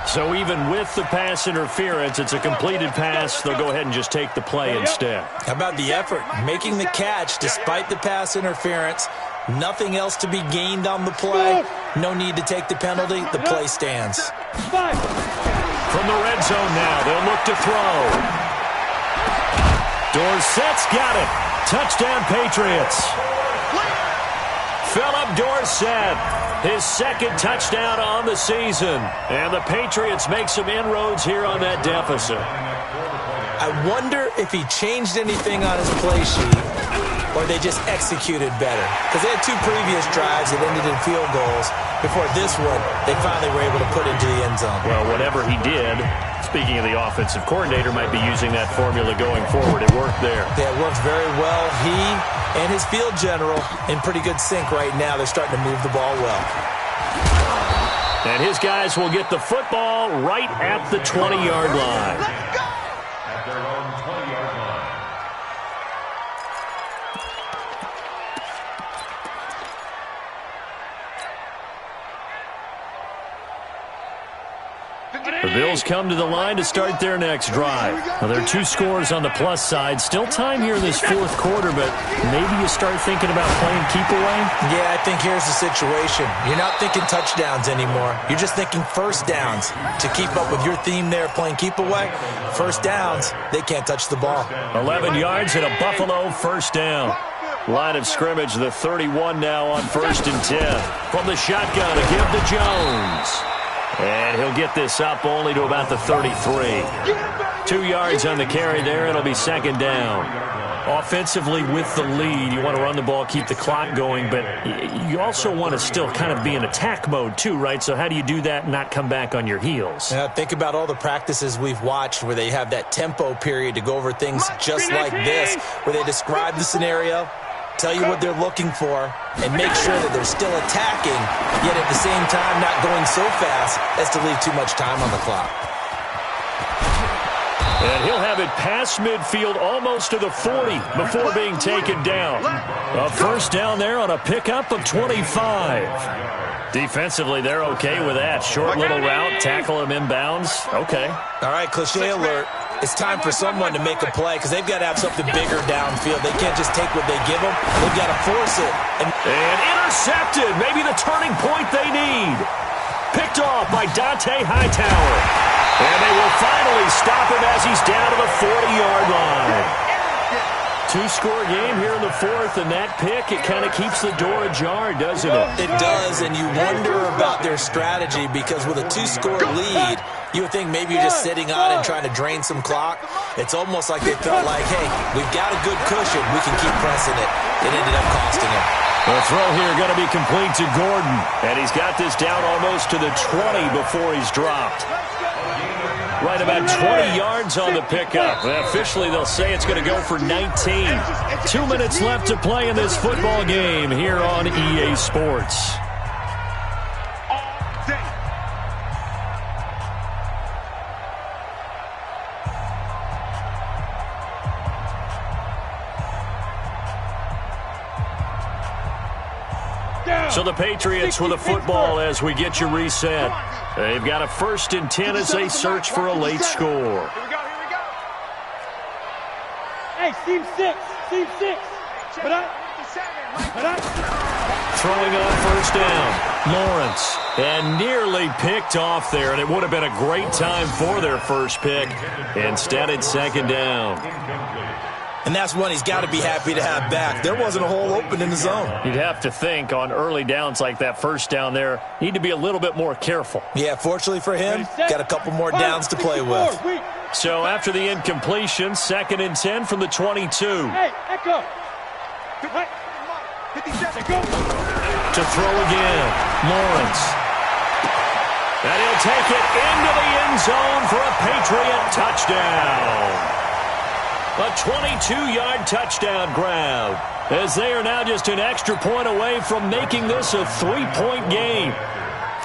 So even with the pass interference, it's a completed pass. They'll go ahead and just take the play instead. How about the effort? Making the catch despite the pass interference. Nothing else to be gained on the play. No need to take the penalty. The play stands. From the red zone now, they'll look to throw. Dorsett's got it. Touchdown, Patriots. Philip Dorsett, his second touchdown on the season. And the Patriots make some inroads here on that deficit. I wonder if he changed anything on his play sheet or they just executed better. Because they had 2 previous drives that ended in field goals. Before this one, they finally were able to put into the end zone. Well, whatever he did, speaking of the offensive coordinator, might be using that formula going forward. It worked there. Yeah, it works very well. He and his field general in pretty good sync right now. They're starting to move the ball well. And his guys will get the football right at the 20-yard line. At their own 20-yard line. The Bills come to the line to start their next drive. Well, there are 2 scores on the plus side. Still time here in this 4th quarter, but maybe you start thinking about playing keep away? Yeah, I think here's the situation. You're not thinking touchdowns anymore. You're just thinking first downs. To keep up with your theme there, playing keep away, first downs, they can't touch the ball. 11 yards and a Buffalo first down. Line of scrimmage, the 31 now on first and 10. From the shotgun, a give to Jones. And he'll get this up only to about the 33. 2 yards on the carry there. It'll be second down. Offensively with the lead, you want to run the ball, keep the clock going, but you also want to still kind of be in attack mode too, right? So how do you do that and not come back on your heels? Think about all the practices we've watched where they have that tempo period to go over things just like this, where they describe the scenario, tell you what they're looking for, and make sure that they're still attacking, yet at the same time not going so fast as to leave too much time on the clock. And he'll have it past midfield almost to the 40 before being taken down. A first down there on a pickup of 25. Defensively, they're okay with that. Short little route, tackle him inbounds. Okay. All right, cliche alert. It's time for someone to make a play because they've got to have something bigger downfield. They can't just take what they give them. They've got to force it. And intercepted. Maybe the turning point they need. Picked off by Dante Hightower. And they will finally stop him as he's down to the 40-yard line. Two-score game here in the fourth, and that pick, it kind of keeps the door ajar, doesn't it? It does, and you wonder about their strategy because with a two-score lead, you would think maybe you're just sitting on and trying to drain some clock. It's almost like they felt like, hey, we've got a good cushion. We can keep pressing it. It ended up costing them. The throw here going to be complete to Gordon, and he's got this down almost to the 20 before he's dropped. Right about 20 yards on the pickup. Officially, they'll say it's going to go for 19. 2 minutes left to play in this football game here on EA Sports. So the Patriots with a football as we get you reset. They've got a 1st and 10 as they search for a late score. Here we go, here we go. Hey, seam 6. But Throwing on first down, Lawrence. And nearly picked off there, and it would have been a great time for their first pick. Instead, it's second down. And that's one he's got to be happy to have back. There wasn't a hole open in the zone. You'd have to think on early downs like that first down there, need to be a little bit more careful. Yeah, fortunately for him, got a couple more downs to play with. So after the incompletion, 2nd and 10 from the 22. Hey, Echo. To throw again, Lawrence. And he'll take it into the end zone for a Patriot touchdown. A 22-yard touchdown grab, as they are now just an extra point away from making this a 3-point game.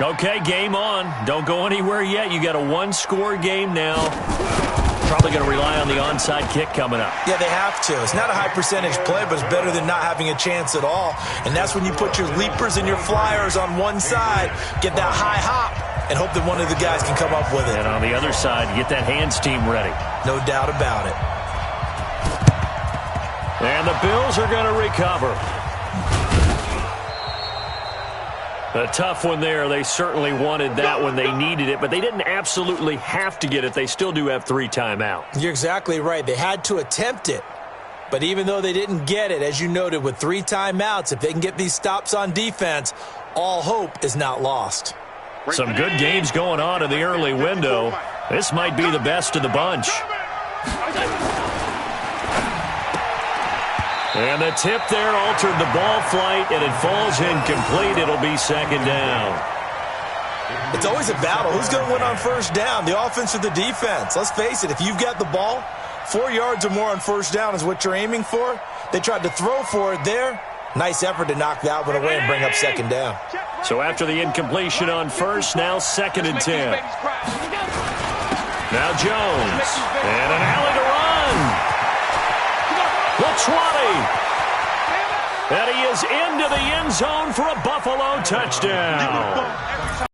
Okay, game on. Don't go anywhere yet. You got a 1-score game now. Probably going to rely on the onside kick coming up. Yeah, they have to. It's not a high percentage play, but it's better than not having a chance at all. And that's when you put your leapers and your flyers on one side, get that high hop, and hope that one of the guys can come up with it. And on the other side, get that hands team ready. No doubt about it. And the Bills are going to recover. A tough one there. They certainly wanted that when they needed it, but they didn't absolutely have to get it. They still do have 3 timeouts. You're exactly right. They had to attempt it. But even though they didn't get it, as you noted, with 3 timeouts, if they can get these stops on defense, all hope is not lost. Some good games going on in the early window. This might be the best of the bunch. And the tip there altered the ball flight, and it falls incomplete. It'll be 2nd down. It's always a battle. Who's going to win on first down, the offense or the defense? Let's face it, if you've got the ball, 4 yards or more on first down is what you're aiming for. They tried to throw for it there. Nice effort to knock that one away and bring up 2nd down. So after the incompletion on first, now 2nd and 10. Now Jones. And an alley to run. The 20. And he is into the end zone for a Buffalo touchdown.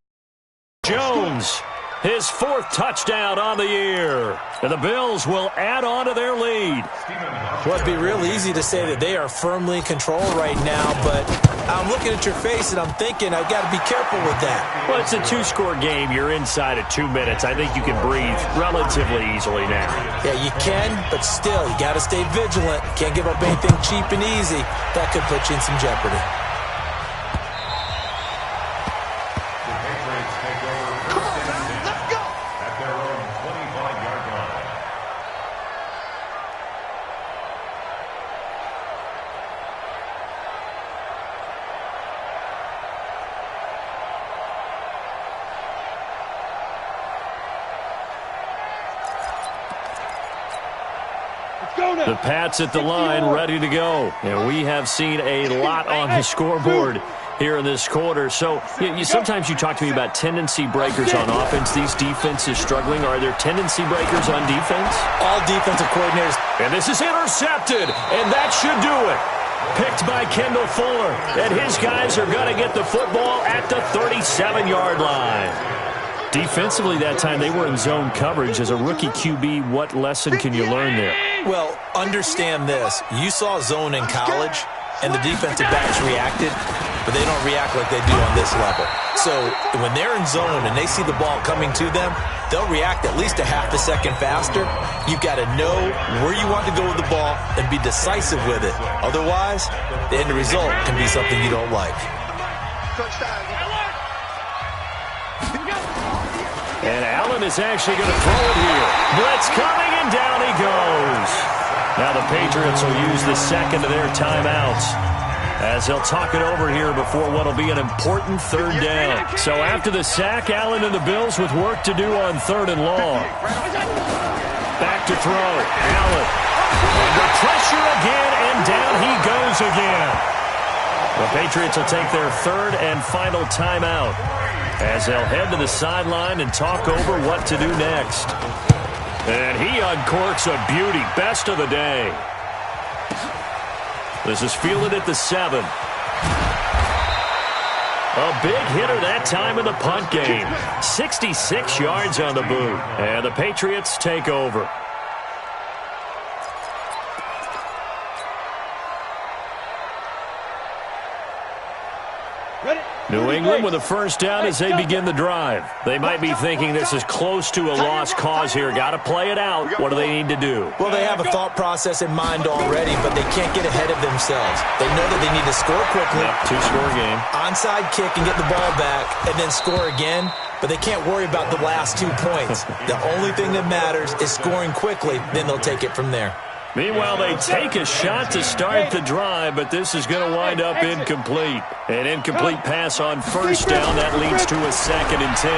Jones, his 4th touchdown on the year. And the Bills will add on to their lead. Well, it'd be real easy to say that they are firmly in control right now, but I'm looking at your face and I'm thinking I've got to be careful with that. Well, it's a 2-score game. You're inside of 2 minutes. I think you can breathe relatively easily now. Yeah, you can, but still, you got to stay vigilant. Can't give up anything cheap and easy. That could put you in some jeopardy. The Pats at the line, ready to go. And we have seen a lot on the scoreboard here in this quarter. So sometimes you talk to me about tendency breakers on offense. These defenses struggling. Are there tendency breakers on defense? All defensive coordinators. And this is intercepted, and that should do it. Picked by Kendall Fuller, and his guys are going to get the football at the 37-yard line. Defensively that time, they were in zone coverage. As a rookie QB, what lesson can you learn there? Well, understand this. You saw zone in college, and the defensive backs reacted, but they don't react like they do on this level. So when they're in zone and they see the ball coming to them, they'll react at least a half a second faster. You've got to know where you want to go with the ball and be decisive with it. Otherwise, the end result can be something you don't like. And Allen is actually going to throw it here. Blitz coming, and down he goes. Now the Patriots will use the second of their timeouts as they'll talk it over here before what will be an important third down. So after the sack, Allen and the Bills with work to do on third and long. Back to throw. Allen under pressure again, and down he goes again. The Patriots will take their third and final timeout as they'll head to the sideline and talk over what to do next. And he uncorks a beauty. Best of the day. This is fielded at the 7. A big hitter that time in the punt game. 66 yards on the boot. And the Patriots take over. New England with a first down as they begin the drive. They might be thinking this is close to a lost cause here. Got to play it out. What do they need to do? Well, they have a thought process in mind already, but they can't get ahead of themselves. They know that they need to score quickly. Yep, two-score game. Onside kick and get the ball back and then score again, but they can't worry about the last 2 points. The only thing that matters is scoring quickly, then they'll take it from there. Meanwhile, they take a shot to start the drive, but this is going to wind up incomplete. An incomplete pass on first down. That leads to a 2nd and 10.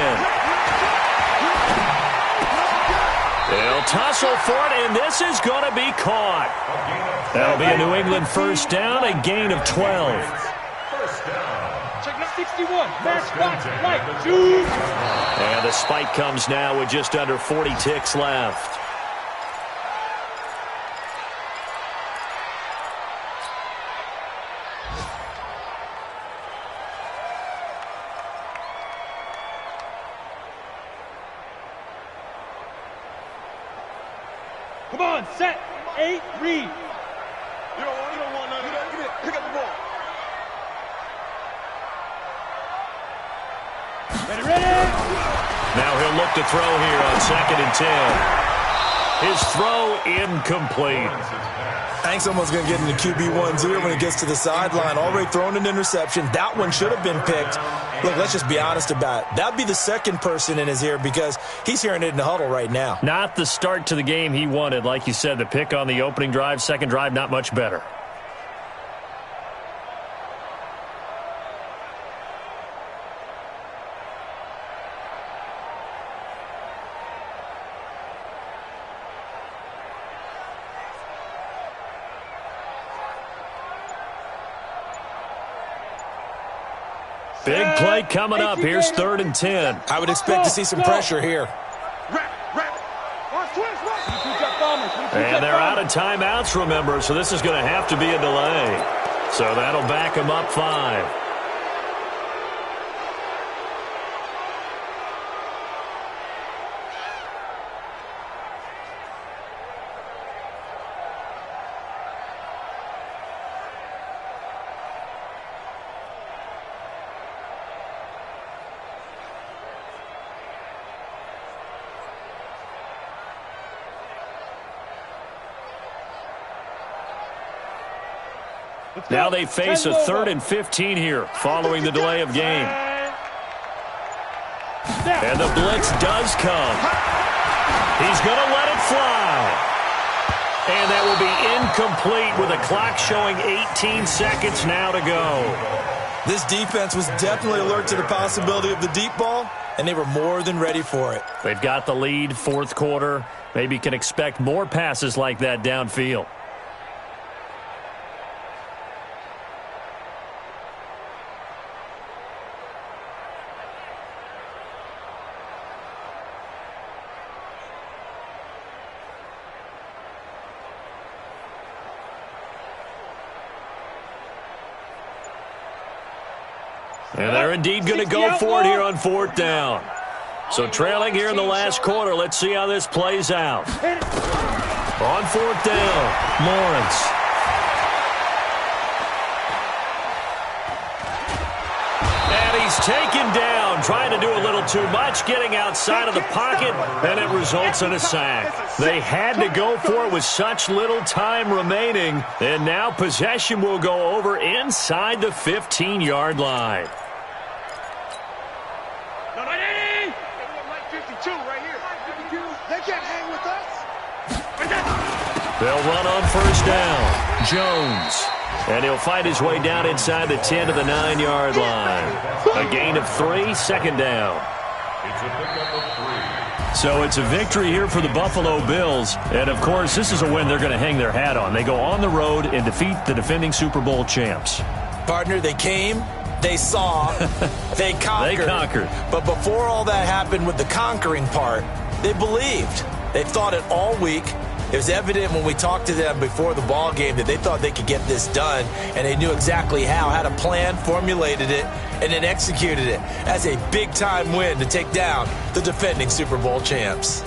They'll tussle for it, and this is going to be caught. That'll be a New England first down, a gain of 12. 61, match box, right, shoot. And the spike comes now with just under 40 ticks left. Come on, set, 8, read. You don't want none of that. Give it. Pick up the ball. Ready. Now he'll look to throw here on 2nd and 10. His throw incomplete. I think someone's going to get into QB1 0 when he gets to the sideline. Already thrown an interception. That one should have been picked. Look, let's just be honest about it. That would be the second person in his ear because he's hearing it in the huddle right now. Not the start to the game he wanted. Like you said, the pick on the opening drive, second drive, not much better. Big play coming up. Here's 3rd and 10. I would expect to see some pressure here. And they're out of timeouts, remember, so this is going to have to be a delay. So that'll back them up 5. Now they face a 3rd and 15 here following the delay of game. And the blitz does come. He's going to let it fly. And that will be incomplete with a clock showing 18 seconds now to go. This defense was definitely alert to the possibility of the deep ball, and they were more than ready for it. They've got the lead, 4th quarter. Maybe can expect more passes like that downfield. And they're indeed going to go for it here on 4th down. So trailing here in the last quarter. Let's see how this plays out. On 4th down, Lawrence. And he's taken down, trying to do a little too much, getting outside of the pocket, and it results in a sack. They had to go for it with such little time remaining, and now possession will go over inside the 15-yard line. They'll run on 1st down. Jones. And he'll fight his way down inside the 10 to the 9-yard line. A gain of 3, 2nd down. It's a pickup of 3. So it's a victory here for the Buffalo Bills. And, of course, this is a win they're going to hang their hat on. They go on the road and defeat the defending Super Bowl champs. Partner, they came, they saw, they conquered. They conquered. But before all that happened with the conquering part, they believed. They thought it all week. It was evident when we talked to them before the ball game that they thought they could get this done, and they knew exactly how, had a plan, formulated it, and then executed it. That's a big-time win to take down the defending Super Bowl champs.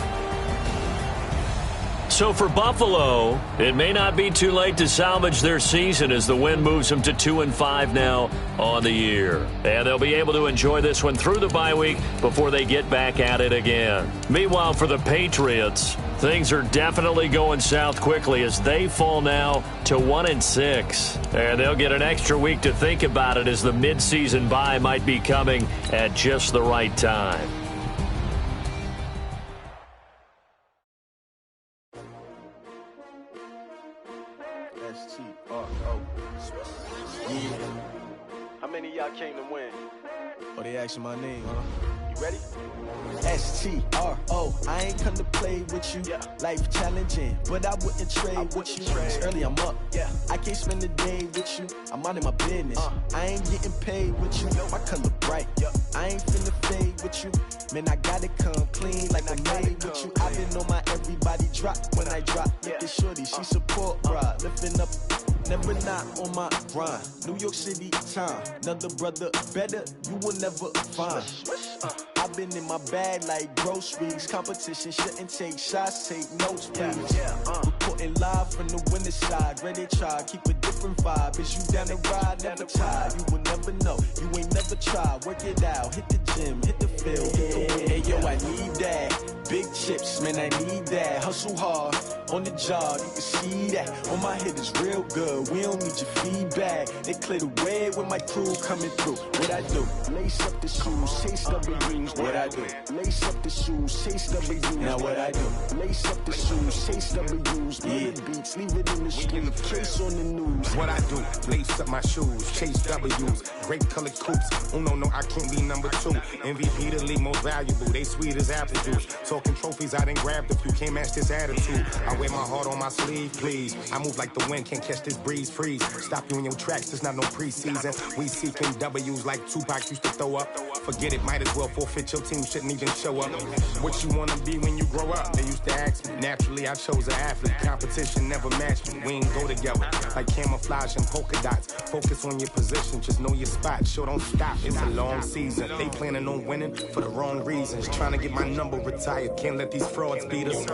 So for Buffalo, it may not be too late to salvage their season as the win moves them to 2-5 now on the year. And they'll be able to enjoy this one through the bye week before they get back at it again. Meanwhile, for the Patriots, things are definitely going south quickly as they fall now to 1-6. And they'll get an extra week to think about it as the midseason bye might be coming at just the right time. How many of y'all came to win? Oh, they asking my name, huh? You ready? S-T-R-O, I ain't come to play with you. Yeah. Life challenging, but I wouldn't trade with you. It's early, I'm up. Yeah. I can't spend the day with you. I'm minding my business. I ain't getting paid with you. My color bright. Yep. I ain't finna fade with you. Man, I gotta come clean like I'm made with you. I've been on my everybody drop when I drop. Look at shorty, she support, bruh. Lifting up. Never not on my grind. New York City time. Another brother better, you will never find. I've been in my bag like groceries. Competition shouldn't take shots, take notes, please. Reporting live from the winter side. Ready to try, keep a different vibe. Is you down the ride, never tired. You will never know, you ain't never tried. Work it out, hit the gym, hit the field. Hey yo, I need that. Big chips, man, I need that. Hustle hard, on the job, you can see that. On my head is real good, we don't need your feedback. They clear the way with my crew coming through. What I do? Lace up the shoes, chase W's. What I do? Lace up the shoes, chase W's. Now what I do? Lace up the shoes, chase W's. Murder beats, leave it in the street, case on the news. What I do? Lace up my shoes, chase W's. Great colored coops. Oh no, I can't be number 2. MVP the league most valuable. They sweet as apple juice. Talking trophies, I didn't grab the few. Can't match this attitude. I wear my heart on my sleeve, please. I move like the wind, can't catch this breeze, freeze. Stop you in your tracks, there's not no preseason. We seeking W's like Tupac used to throw up. Forget it, might as well forfeit. Your team shouldn't even show up. What you wanna be when you grow up? They used to ask me. Naturally, I chose an athlete. Competition never matched me. We ain't go together like camouflage and polka dots. Focus on your position, just know your spot. Sure, don't stop. It's a long season. They planning on winning for the wrong reasons. Trying to get my number retired. Can't let these frauds beat us.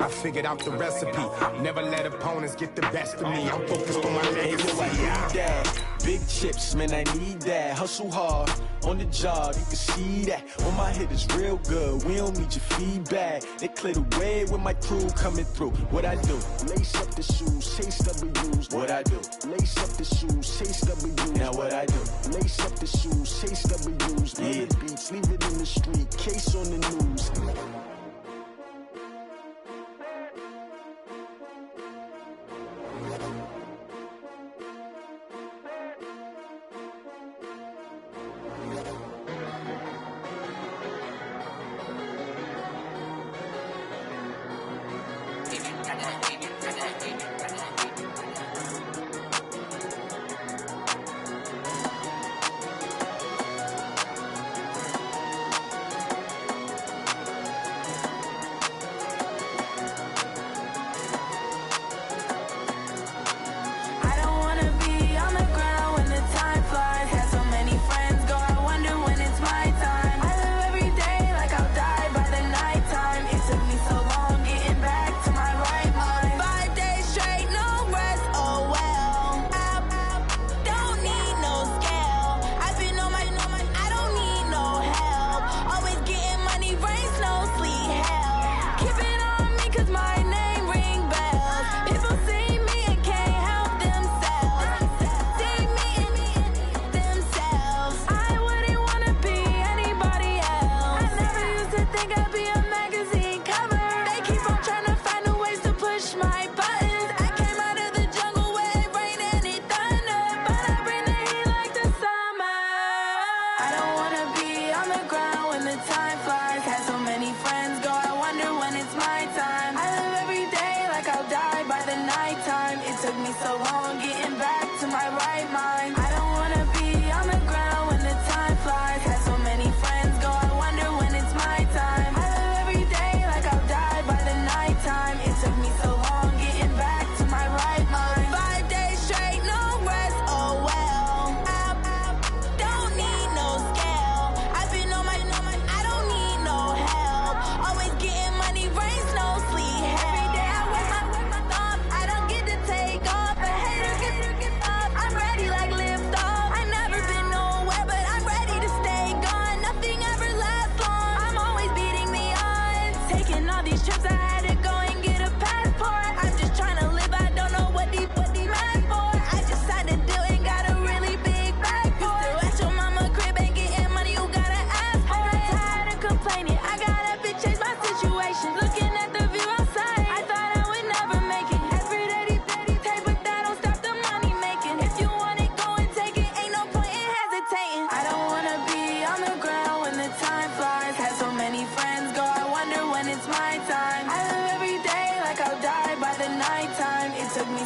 I figured out the recipe. Never let opponents get the best of me. I'm focused on my legacy. I need that. Big chips, man, I need that. Hustle hard, on the job, you can see that. On my head is real good, we don't need your feedback. They clear the way with my crew coming through. What I do? Lace up the shoes, chase W's. What I do? Lace up the shoes, chase W's. Now what I do? Lace up the shoes, chase W's. Murder beats, leave it in the street, case on the news.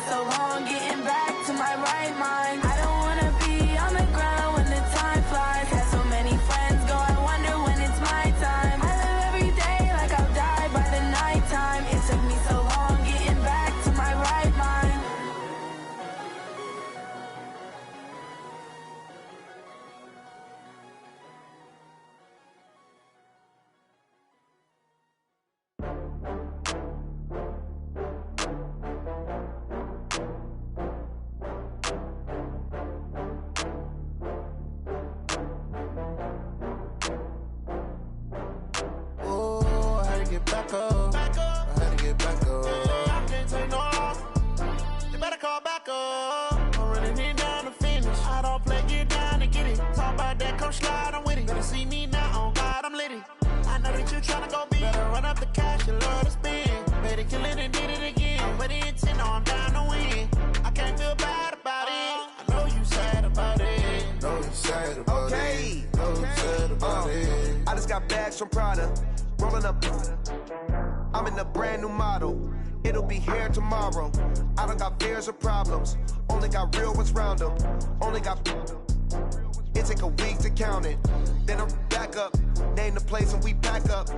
so long getting back to my right mind. I don't wanna be on the ground when the time flies. Had so many friends go, I wonder when it's my time. I live every day like I'll die by the nighttime. It took me so long getting back to my right mind. Back up. I had to get back up. I can't take no loss. You better call back up. I'm running it down to finish. I don't play, get down to get it. Talk about that, come slide, I'm with it. Better see me now, on God, I'm litty. I know that you tryna go big. Better run up the cash, you love to spend. Better kill it and did it again. But the intent, no, I'm down to win. I can't feel bad about it. I know you sad about it. Know you sad about it. Know you sad about it. I just got bags from Prada. Rolling up, I'm in a brand new model. It'll be here tomorrow. I don't got fears or problems. Only got real ones round them. Only got. It take a week to count it. Then I'm back up. Name the place and we pack up.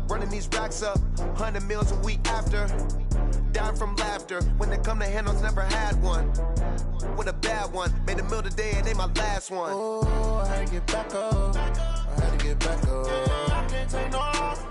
Running these racks up. 100 meals a week after. Down from laughter. When they come to handles, never had one. With a bad one. Made a meal today and ain't my last one. Oh, I had to get back up. I had to get back up. I can't take no loss.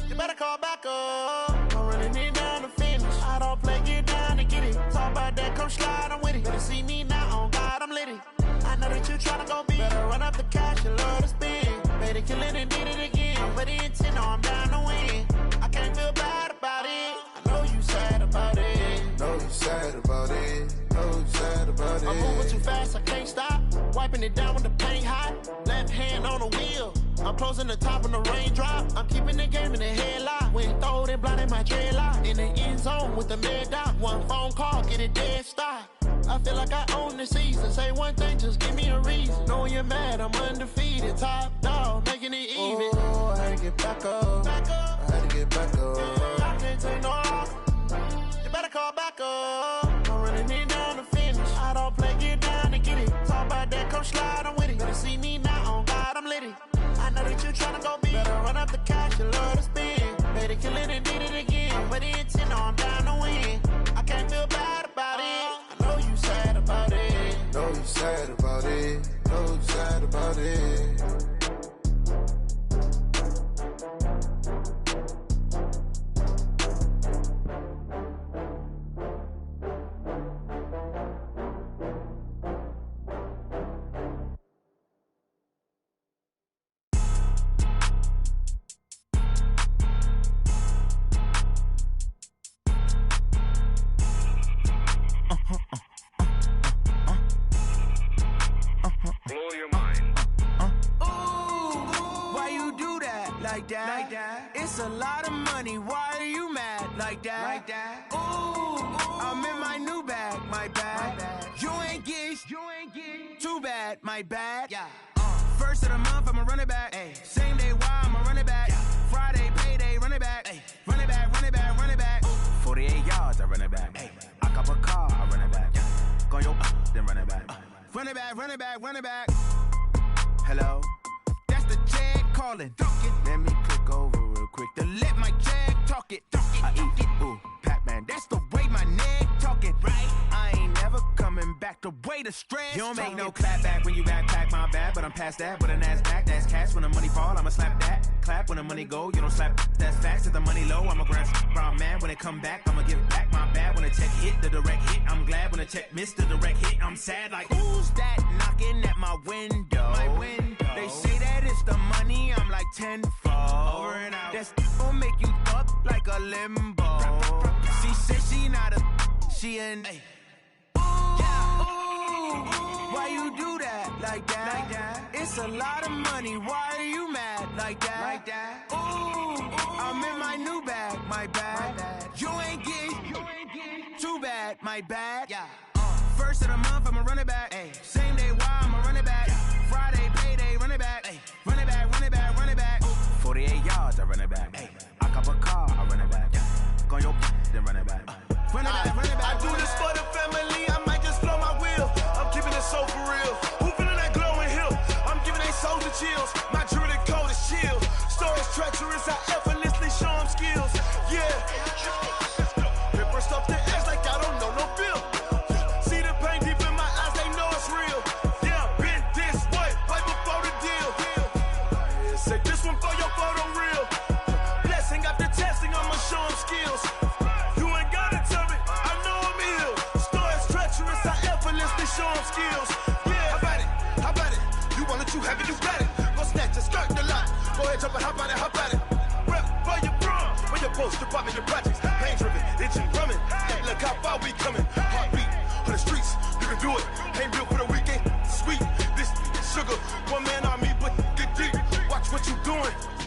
You better call back up. I'm running it down to finish. I don't play, get down to get it. Talk about that, come slide, I'm with it. Better see me now, on God, I'm litty. I know that you tryna go big. Better run up the cash, you love to spend. Better kill it and did it again. But the intent, no, I'm down to win. I can't feel bad about it. I know you sad about it. Know you sad about it. Know you sad about it. I'm moving too fast, I can't stop. Wiping it down with the paint hot. Left hand on the wheel. I'm closing the top when the raindrop. I'm keeping the game in the headlock. When throw it blind in my dreadlock. In the end zone with the mad dot. One phone call, get it dead stop. I feel like I own the season. Say one thing, just give me a reason. Knowing you're mad, I'm undefeated. Top dog, making it even. Oh, I had to get back up. I had to get back up. I can't take no loss. You better call back up. I'm running it down to finish. I don't play, get down to get it. Talk about that, come slide, I'm with it. Better see me now, on God, I'm litty. I know that you tryna go big. Better run up the cash, you love to spend. Better kill it and did it again. But the intent, no, I'm down to win. I can't feel bad about it. I know you sad about it. Know you sad about it. Know you sad about it. Like that. It's a lot of money. Why are you mad like that? Like that. Ooh, I'm in my new bag. My bad. You ain't get too bad. My bad. Yeah. First of the month, I'ma run it back. Ay. Same day, why I'ma run it back. Yeah. Friday, payday, run it back. Ay. Run it back, run it back, run it back. 48 yards, I run it back. Ay. I cop a car, I run it back. Yeah. Go yo, then run it back. Run it back, run it back, run it back. Hello. The check calling. Let me click over real quick to let my check talk it. I eat it, ooh, Pac-Man. That's the way my neck talking. Right? I ain't never coming back the way the stress. You don't make no clap back when you backpack, my bad. But I'm past that with a NASDAQ. That's cash when the money fall. I'ma slap that. Clap when the money go. You don't slap. That's facts. If the money low, I'ma grab brown man. When it come back, I'ma give back my bad. When the check hit, the direct hit. I'm glad when the check missed the direct hit. I'm sad like who's that knocking at my window? My window. They say that it's the money, I'm like tenfold. Over and out. That's gon' make you up like a limbo. She said she not a, she an. Ooh, yeah. Ooh, why you do that like that? Like that? It's a lot of money. Why are you mad like that? Like that. Ooh, I'm in my new bag. My bad. You ain't get too bad. My bad. Yeah. First of the month, I'ma run it back. Ay. Same day, why I'ma run it back. Yeah. Friday, payday, run it back. Ay. Run it back, run it back, run it back. 48 yards, I run it back. I cop a car, I run it back. Go yo, then run it back. Run it back, run it back. I do this skills. Yeah, how about it? How about it? You want it, you have it, you got it. Go snatch it, skirt the lot. Go ahead, jump it, how about it? How about it? Rep for your brum, for your post, department, your projects. Pain driven, itching, drumming. Hey, look how far we coming. Heartbeat on the streets, you can do it. Ain't real for the weekend, sweet. This sugar, one man army, but get deep. Watch what you doing.